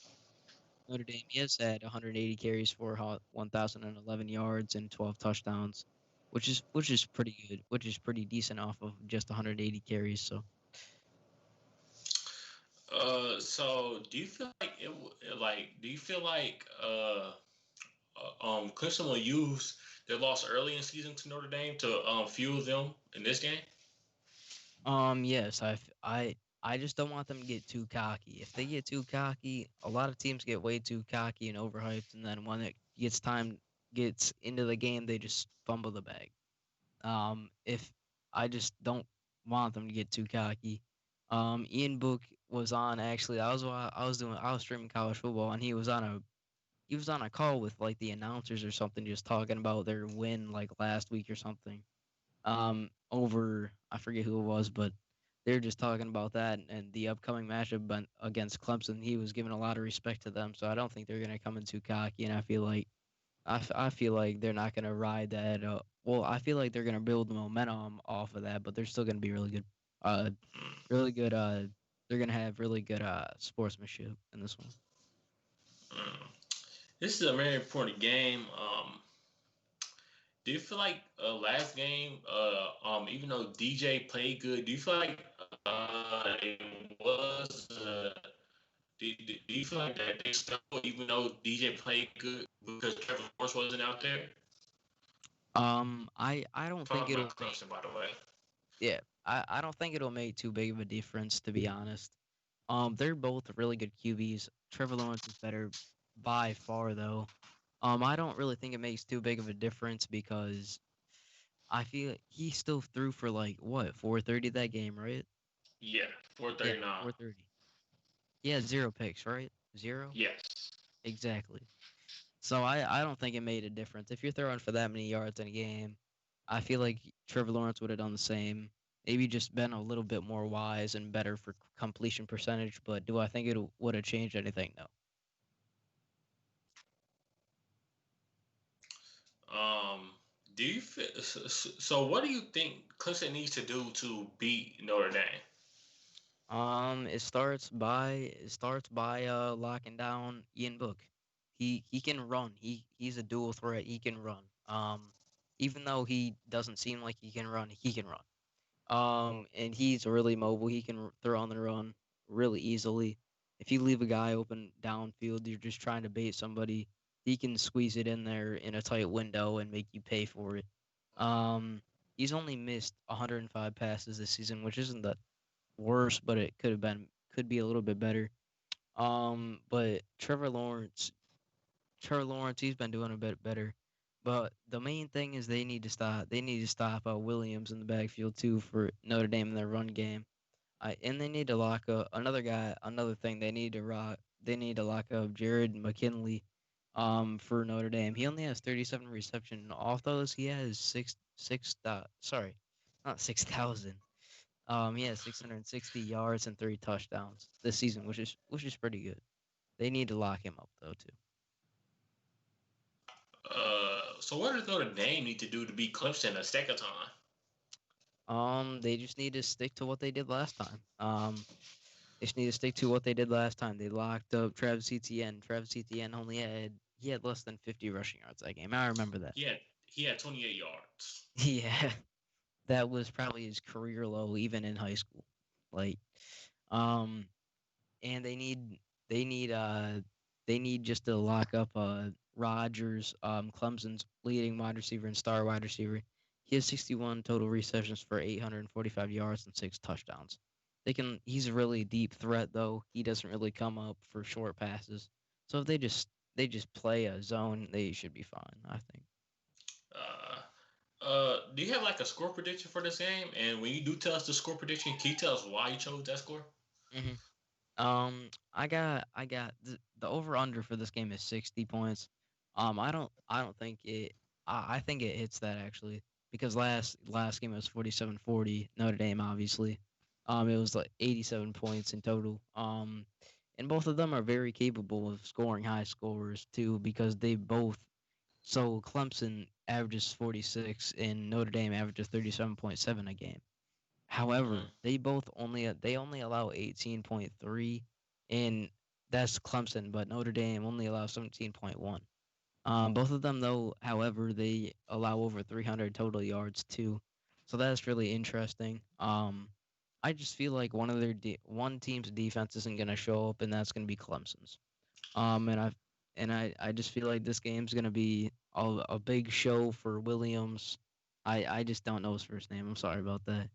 Notre Dame, he has had 180 carries for 1,011 yards and 12 touchdowns, which is pretty good, which is pretty decent off of just 180 carries. So So do you feel like do you feel like Clemson will use their loss early in season to Notre Dame to fuel them in this game? yes, I just don't want them to get too cocky. If they get too cocky, a lot of teams get way too cocky and overhyped, and then when it gets into the game, they just fumble the bag. If I just don't want them to get too cocky. Ian Book was on actually. I was streaming college football, and he was on a call with like the announcers or something, just talking about their win like last week or something. Over I forget who it was, but they're just talking about that and the upcoming matchup against Clemson. He was giving a lot of respect to them, so I don't think they're gonna come in too cocky, and I feel like they're not gonna ride that. Well, I feel like they're gonna build the momentum off of that, but they're still gonna be really good. Really good. They're gonna have really good sportsmanship in this one. Mm. This is a very important game. Do you feel like last game, even though DJ played good, do you feel like it was? Do you feel like that they stumbled even though DJ played good because Trevor Lawrence wasn't out there? I don't think Talking it'll about make Clemson, by the way. yeah. I don't think it'll make too big of a difference, to be honest. They're both really good QBs. Trevor Lawrence is better by far, though. I don't really think it makes too big of a difference because I feel he still threw for like what 430 that game, right? Yeah, Yeah, 439. 430. Yeah, zero picks, right? Zero? Yes. Exactly. So I don't think it made a difference. If you're throwing for that many yards in a game, I feel like Trevor Lawrence would have done the same. Maybe just been a little bit more wise and better for completion percentage, but do I think it would have changed anything? No. Um, do you feel, so? What do you think Clemson needs to do to beat Notre Dame? It starts by locking down Ian Book. He can run. He's a dual threat. He can run. Even though he doesn't seem like he can run, he can run. And he's really mobile. He can throw on the run really easily. If you leave a guy open downfield, you're just trying to bait somebody. He can squeeze it in there in a tight window and make you pay for it. Um, he's only missed 105 passes this season, which isn't the worst, but it could be a little bit better. But Trevor Lawrence, he's been doing a bit better. But the main thing is they need to stop. They need to stop Williams in the backfield too for Notre Dame in their run game. And they need to lock up another guy. Another thing they need to rock. They need to lock up Jared McKinley, for Notre Dame. He only has 37 reception. Off those, he has sorry, not 6,000. He has 660 yards and 3 touchdowns this season, which is pretty good. They need to lock him up though too. So what does Notre Dame need to do to beat Clemson a second time? They just need to stick to what they did last time. They just need to stick to what they did last time. They locked up Travis Etienne. Travis Etienne he had less than 50 rushing yards that game. I remember that. He had 28 yards. Yeah, that was probably his career low, even in high school. Like, um, and they need they need just to lock up Rogers, Clemson's leading wide receiver and star wide receiver. He has 61 total receptions for 845 yards and 6 touchdowns. He's a really deep threat though. He doesn't really come up for short passes. So if they just play a zone, they should be fine, I think. Do you have like a score prediction for this game? And when you do tell us the score prediction, can you tell us why you chose that score? I got the over under for this game is 60 points. I don't think it. I think it hits that actually because last game was 47-40 Notre Dame obviously. It was like 87 points in total. And both of them are very capable of scoring high scores too because they both. So Clemson averages 46 and Notre Dame averages 37.7 a game. Mhm. However, they only allow 18.3, and that's Clemson, but Notre Dame only allows 17.1. Both of them, though, however, they allow over 300 total yards too, so that's really interesting. I just feel like one team's defense isn't gonna show up, and that's gonna be Clemson's. And I just feel like this game's gonna be a big show for Williams. I just don't know his first name. I'm sorry about that.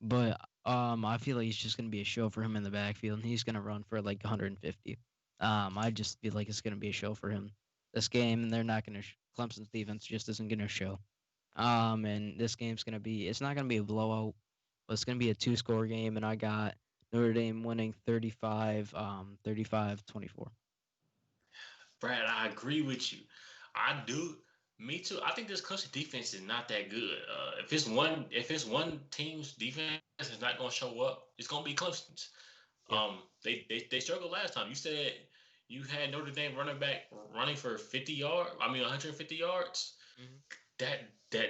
But I feel like it's just gonna be a show for him in the backfield, and he's gonna run for like 150. I just feel like it's gonna be a show for him this game, and they're not gonna. Clemson's defense just isn't gonna show. And this game's gonna be. It's not gonna be a blowout, but it's gonna be a two-score game, and I got Notre Dame winning 35-24. Brad, I agree with you. I do. Me too. I think this Clemson defense is not that good. If it's one team's defense is not going to show up, it's going to be Clemson's. Yeah. They struggled last time. You said you had Notre Dame running back running for 50 yards. I mean 150 yards. Hmm.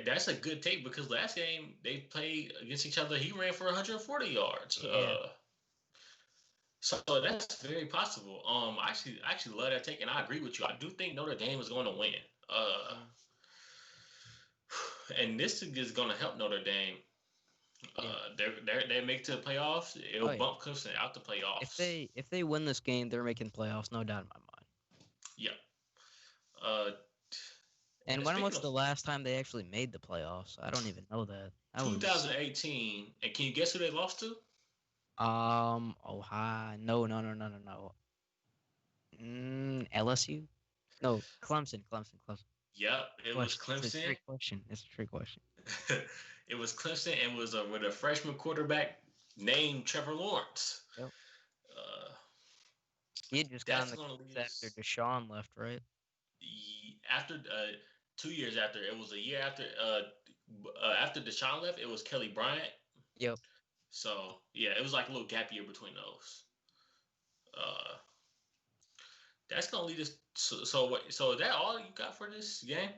That's a good take because last game they played against each other. He ran for 140 yards. Yeah. So that's very possible. I actually love that take, and I agree with you. I do think Notre Dame is going to win. Uh, Mm. and this is going to help Notre Dame. Yeah. They make to the playoffs. It'll Oh yeah. bump Clemson out the If playoffs. they if they win this game, they're making playoffs, no doubt in my mind. Yeah. Uh, And when speaking was of the last time they actually made the playoffs? I don't even know that. That was 2018, and can you guess who they lost to? Ohio. No. LSU? No, Clemson. Yep, it was Question. It's a Clemson. trick question. It's a trick question. It was Clemson and was with a freshman quarterback named Trevor Lawrence. Yep. Uh, He had just gotten that's the going to keys lead after us Deshaun left, right? after 2 years after. It was a year after Deshaun left. It was Kelly Bryant. Yep. So yeah, it was like a little gap year between those. Uh, that's gonna lead us. So is that all you got for this game?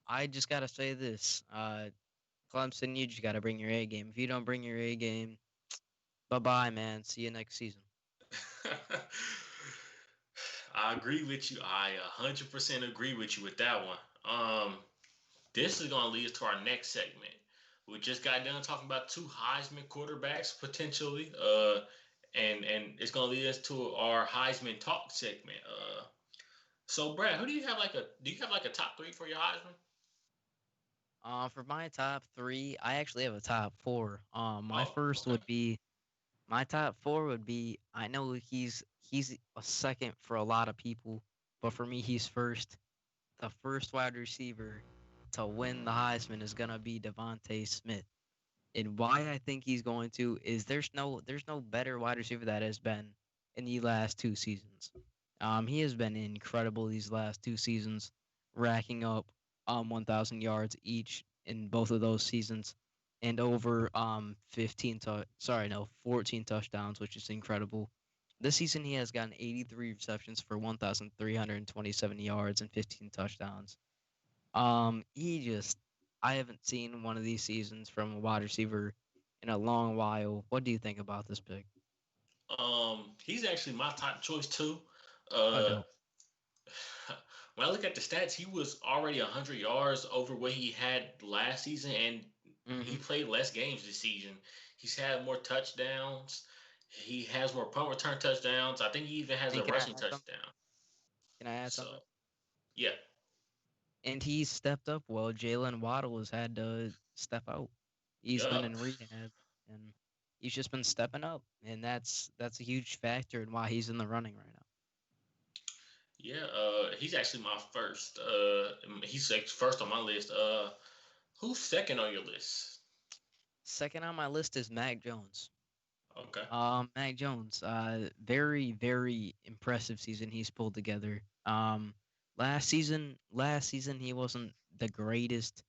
I just gotta say this. Clemson, you just gotta bring your A game. If you don't bring your A game, bye bye, man. See you next season. I agree with you. I 100% agree with you with that one. This is gonna lead us to our next segment. We just got done talking about two Heisman quarterbacks potentially. And it's gonna lead us to our Heisman talk segment. So Brad, who do you have like a do you have like a top three for your Heisman? For my top three, I actually have a top four. My Oh, first okay. would be my top four would be I know he's a second for a lot of people, but for me he's first. The first wide receiver to win the Heisman is gonna be Devontae Smith. And why I think he's going to is there's no better wide receiver that has been in the last two seasons. He has been incredible these last two seasons, racking up 1,000 yards each in both of those seasons, and over 14 touchdowns, which is incredible. This season he has gotten 83 receptions for 1,327 yards and 15 touchdowns. He just I haven't seen one of these seasons from a wide receiver in a long while. What do you think about this pick? He's actually my top choice too. Oh, Uh, dope. when I look at the stats, he was already 100 yards over what he had last season, and he Mm-hmm. played less games this season. He's had more touchdowns. He has more punt return touchdowns. I think he even has And a can I rushing add something? touchdown. Can I add So something? yeah, And he's stepped up well. Jalen Waddle has had to step out. He's been yup, in rehab, and he's just been stepping up, and that's a huge factor in why he's in the running right now. yeah. He's actually my first. He's like first on my list. Who's second on your list? Second on my list is Mac Jones. Okay. Mac Jones, very, very impressive season he's pulled together. Last season he wasn't the greatest.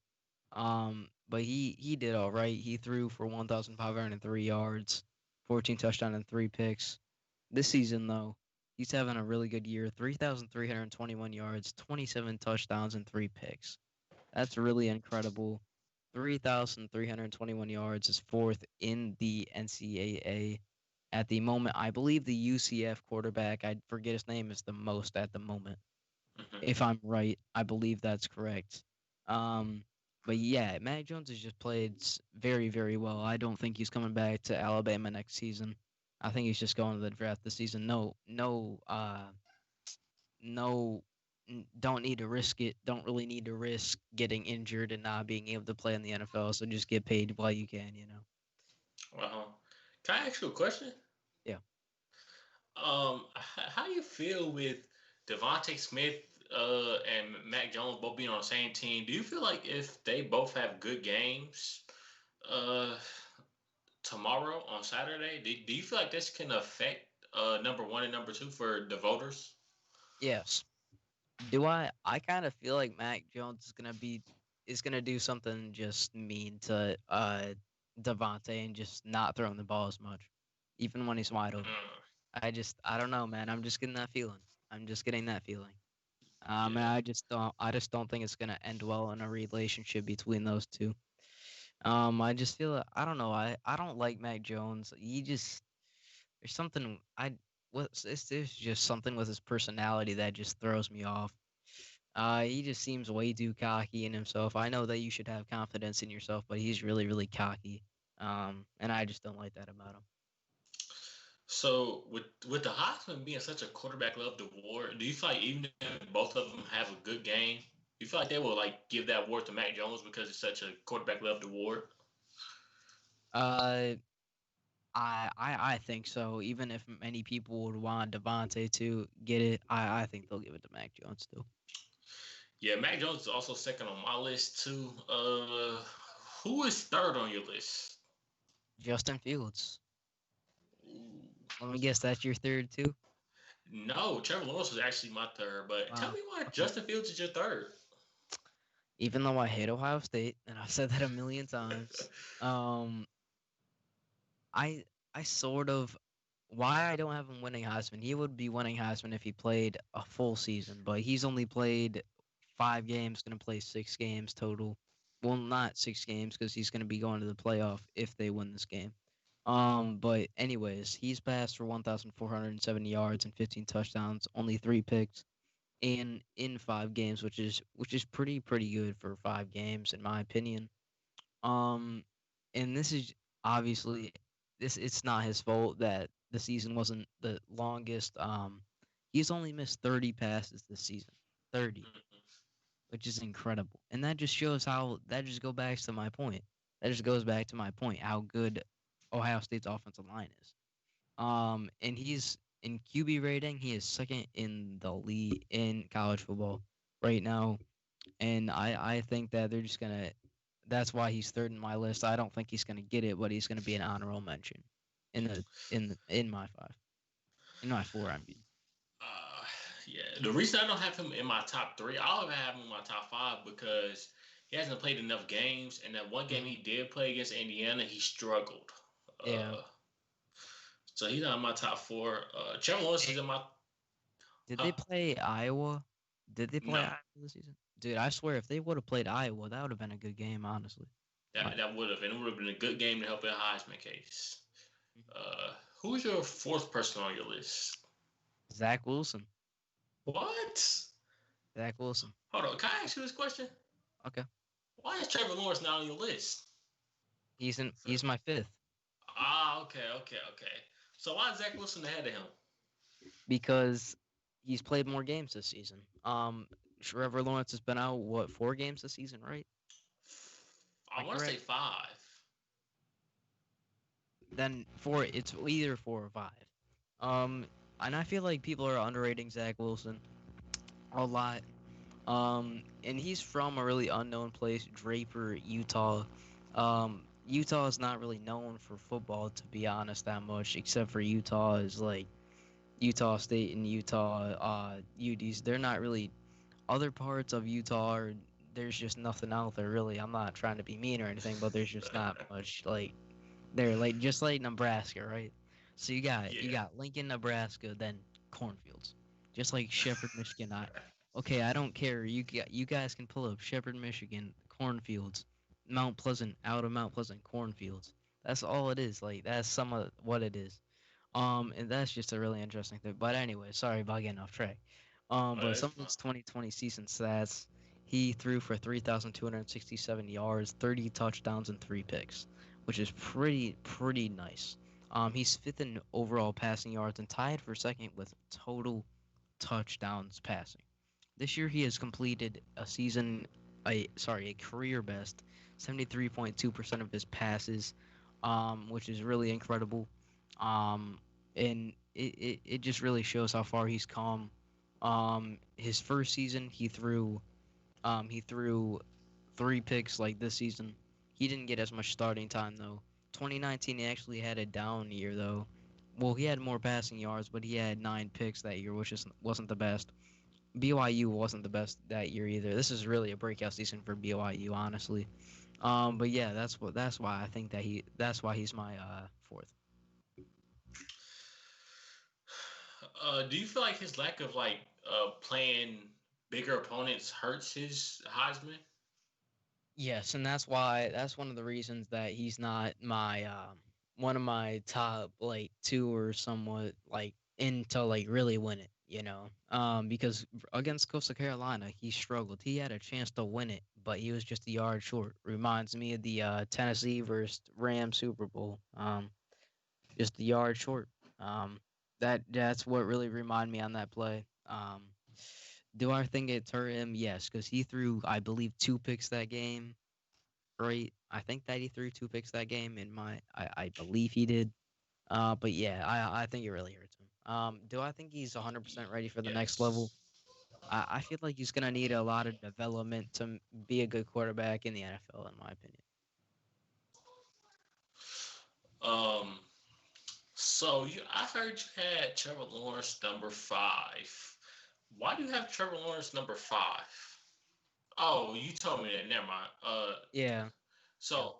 But he did all right. He threw for 1,503 yards, 14 touchdowns and 3 picks. This season though, he's having a really good year. 3,321 yards, 27 touchdowns and 3 picks. That's really incredible. 3,321 yards is fourth in the NCAA at the moment. I believe the UCF quarterback, I forget his name, is the most at the moment. Hmm. If I'm right, I believe that's correct. Um, but yeah, Mac Jones has just played very, very well. I don't think he's coming back to Alabama next season. I think he's just going to the draft this season. No, don't need to risk it. Don't really need to risk getting injured and not being able to play in the NFL. So just get paid while you can, you know. Can I ask you a question? Yeah. How do you feel with Devontae Smith and Mac Jones both being on the same team? Do you feel like if they both have good games uh, tomorrow on Saturday, do you feel like this can affect number one and number two for the voters? Yes. Do I kind of feel like Mac Jones is gonna do something just mean to Devontae and just not throwing the ball as much, even when he's wide open. Mm, I don't know, man. I'm just getting that feeling. I'm just getting that feeling. And yeah. I just don't think it's gonna end well in a relationship between those two. I just feel I don't know. I don't like Mac Jones. He just there's something I what's there's just something with his personality that just throws me off. He just seems way too cocky in himself. I know that you should have confidence in yourself, but he's really, really cocky. And I just don't like that about him. So with the Heisman being such a quarterback loved award, do you feel like even if both of them have a good game, do you feel like they will like give that award to Mac Jones because it's such a quarterback loved award? Uh, I think so. Even if many people would want Devontae to get it, I think they'll give it to Mac Jones too. Yeah, Mac Jones is also second on my list too. Who is third on your list? Justin Fields. Ooh. Let me guess, that's your third too. No, Trevor Lawrence was actually my third, but tell Wow. me why Okay. Justin Fields is your third. Even though I hate Ohio State, and I've said that a million times, um, I I sort of why I don't have him winning Heisman. He would be winning Heisman if he played a full season, but he's only played 5 games. Going to play 6 games total. Well, not 6 games because he's going to be going to the playoff if they win this game. But anyways, he's passed for 1,470 yards and 15 touchdowns, only 3 picks in 5 games, which is pretty good for 5 games in my opinion. Um, and this is obviously this it's not his fault that the season wasn't the longest. He's only missed 30 passes this season. 30, which is incredible. And that just shows how that just go back to my point. That just goes back to my point how good Ohio State's offensive line is. And he's in QB rating, he is second in the league in college football right now, and I think that they're just gonna. That's why he's third in my list. I don't think he's gonna get it, but he's gonna be an honorable mention in my five, in my four. I mean, Uh, yeah, the reason I don't have him in my top three, I'll have him in my top five because he hasn't played enough games, and that one game Mhm. he did play against Indiana, he struggled. Yeah. So he's not in my top four. Trevor Lawrence is Hey, in my. did they Huh? play Iowa? Did they play No, Iowa this season? Dude, I swear if they would have played Iowa, that would have been a good game, honestly. that Like, that would have, and it would have been a good game to help in a Heisman case. mhm. Who's your fourth person on your list? Zach Wilson. What? Zach Wilson. Hold on, can I ask you this question? Okay. Why is Trevor Lawrence not on your list? For, He's my fifth okay. So why is Zach Wilson ahead of him? because he's played more games this season. Trevor Lawrence has been out what 4 games this season, right? Am I I want to say correct? five. Then four. It's either 4 or 5. Um, and I feel like people are underrating Zach Wilson a lot. And he's from a really unknown place, Draper, Utah. Utah is not really known for football, to be honest, that much, except for Utah is like Utah State and Utah UDs. They're not really other parts of Utah are, there's just nothing out there really. I'm not trying to be mean or anything, but there's just not much like there, like just like Nebraska, right? So you Yeah. got Lincoln, Nebraska, then cornfields, just like Shepherd, Michigan. I don't care. You guys can pull up Shepherd, Michigan, cornfields, Mount Pleasant, out of Mount Pleasant, cornfields. That's all it is. Like that's some of what it is. And that's just a really interesting thing. But anyway, sorry about getting off track. But That's some of fine. his 2020 season stats, he threw for 3,267 yards, 30 touchdowns, and 3 picks, which is pretty nice. He's fifth in overall passing yards and tied for second with total touchdowns passing. This year he has completed a career best 73.2% of his passes, which is really incredible. Um, and it just really shows how far he's come. His first season he threw 3 picks like this season. He didn't get as much starting time though. 2019 he actually had a down year though. Well, he had more passing yards, but he had 9 picks that year, which wasn't the best. BYU wasn't the best that year either. This is really a breakout season for BYU, honestly. But yeah, that's why I think that's why he's my fourth. Do you feel like his lack of like playing bigger opponents hurts his Heisman? Yes, and that's one of the reasons that he's not my one of my top like two or somewhat like into like really win it, you know. Because against Coastal Carolina, he struggled. He had a chance to win it, but he was just a yard short. Reminds me of the Tennessee versus Rams Super Bowl. Just a yard short. Um, that's what really reminded me on that play. Do I think it hurt him? Yes, because he threw, I believe, 2 picks that game. Right? I think that he threw 2 picks that game. I believe he did. But yeah, I think it really hurts him. Do I think he's 100% ready for the next level? Yes. I feel like he's gonna need a lot of development to be a good quarterback in the NFL, in my opinion. Um. So I heard you had Trevor Lawrence number 5. Why do you have Trevor Lawrence number 5? Oh, you told me that. Never mind. Yeah. So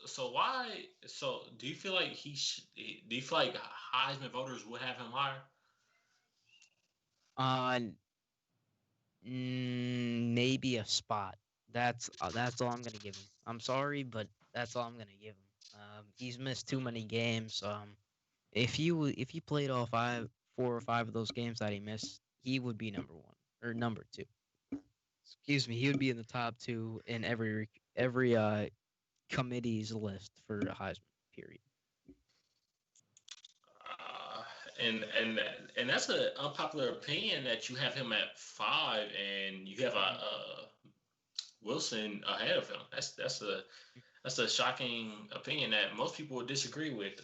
so why? So do you feel like he should? Do you feel like Heisman voters would have him higher? Uh, maybe a spot. That's all I'm gonna give him. I'm sorry, but that's all I'm gonna give him. He's missed too many games. If he played all 4 or 5 of those games that he missed, he would be number one or number two. Excuse me, he would be in the top two in every committee's list for Heisman. Period. Uh, and and that's an unpopular opinion that you have him at 5 and you have Mhm. Wilson ahead of him. That's a shocking opinion that most people would disagree with.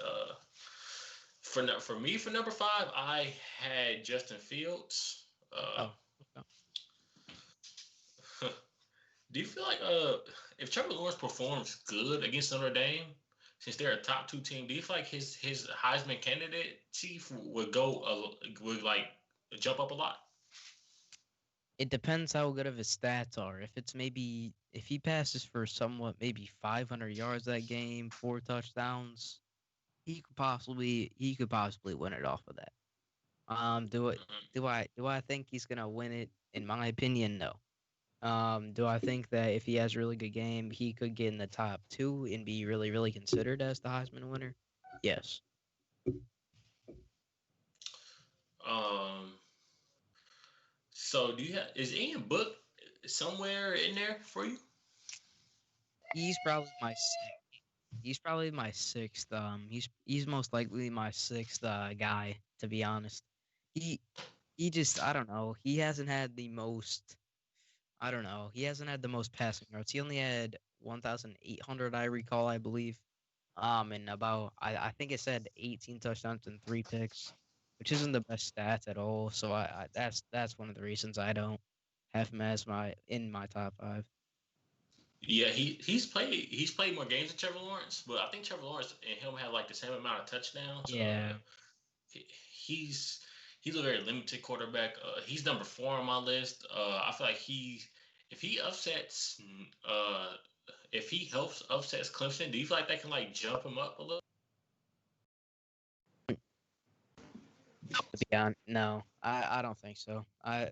For me, for number 5, I had Justin Fields. Oh, okay. Do you feel like if Trevor Lawrence performs good against Notre Dame, since they're a top 2 team, do you feel like his Heisman candidacy would would like jump up a lot? It depends how good of his stats are. If it's maybe if he passes for somewhat maybe 500 yards that game, 4 touchdowns, he could possibly win it off of that. Do it? Mhm. Do I think he's gonna win it? In my opinion, no. Do I think that if he has a really good game, he could get in the top two and be really considered as the Heisman winner? Yes. Um, so do you have is Ian Book somewhere in there for you? He's probably my sixth. He's probably my sixth. He's most likely my sixth guy. To be honest, he he just I don't know. He hasn't had the most. I don't know. He hasn't had the most passing yards. He only had 1,800, I recall, I believe. And about I think it said 18 touchdowns and 3 picks, which isn't the best stats at all. So that's one of the reasons I don't have him as my in my top five. Yeah, he's played more games than Trevor Lawrence, but I think Trevor Lawrence and him have like the same amount of touchdowns. Yeah. He- he's he's a very limited quarterback. He's number 4 on my list. I feel like if he upsets uh if he helps upsets Clemson, do you feel like that can like jump him up a little? To be honest, no, I don't think so. I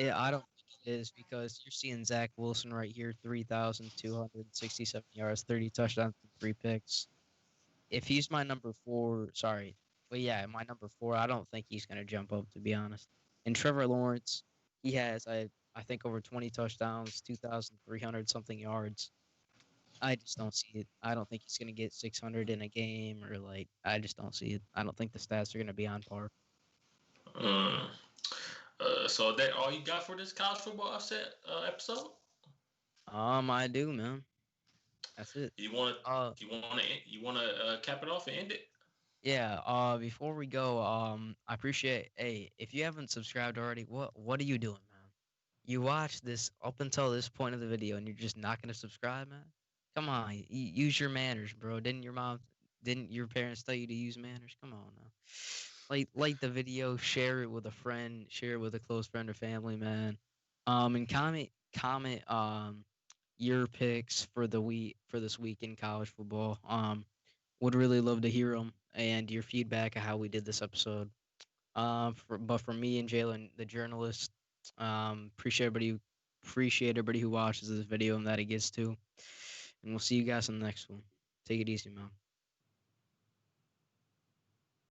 don't think it is because you're seeing Zach Wilson right here, 3,267 yards, 30 touchdowns, and 3 picks. If he's my number four, sorry, but yeah, my number four, I don't think he's gonna jump up to be honest. And Trevor Lawrence, he has I think over 20 touchdowns, 2,300 something yards. I just don't see it. I don't think he's gonna get 600 in a game or like I just don't see it. I don't think the stats are gonna be on par. Mm. So that all you got for this college football upset episode? I do, man. That's it. You want Uh, you want to cap it off and end it? yeah. Before we go, I appreciate. Hey, if you haven't subscribed already, what are you doing, man? You watch this up until this point of the video, and you're just not gonna subscribe, man? Come on, use your manners, bro. Didn't your parents tell you to use manners? Come on now. Like the video, share it with a friend, share it with a close friend or family, man. And comment your picks for the week for this week in college football. Would really love to hear them and your feedback of how we did this episode. But for me and Jalen, the journalist, appreciate everybody who watches this video and that it gets to. And we'll see you guys in the next one. Take it easy, man.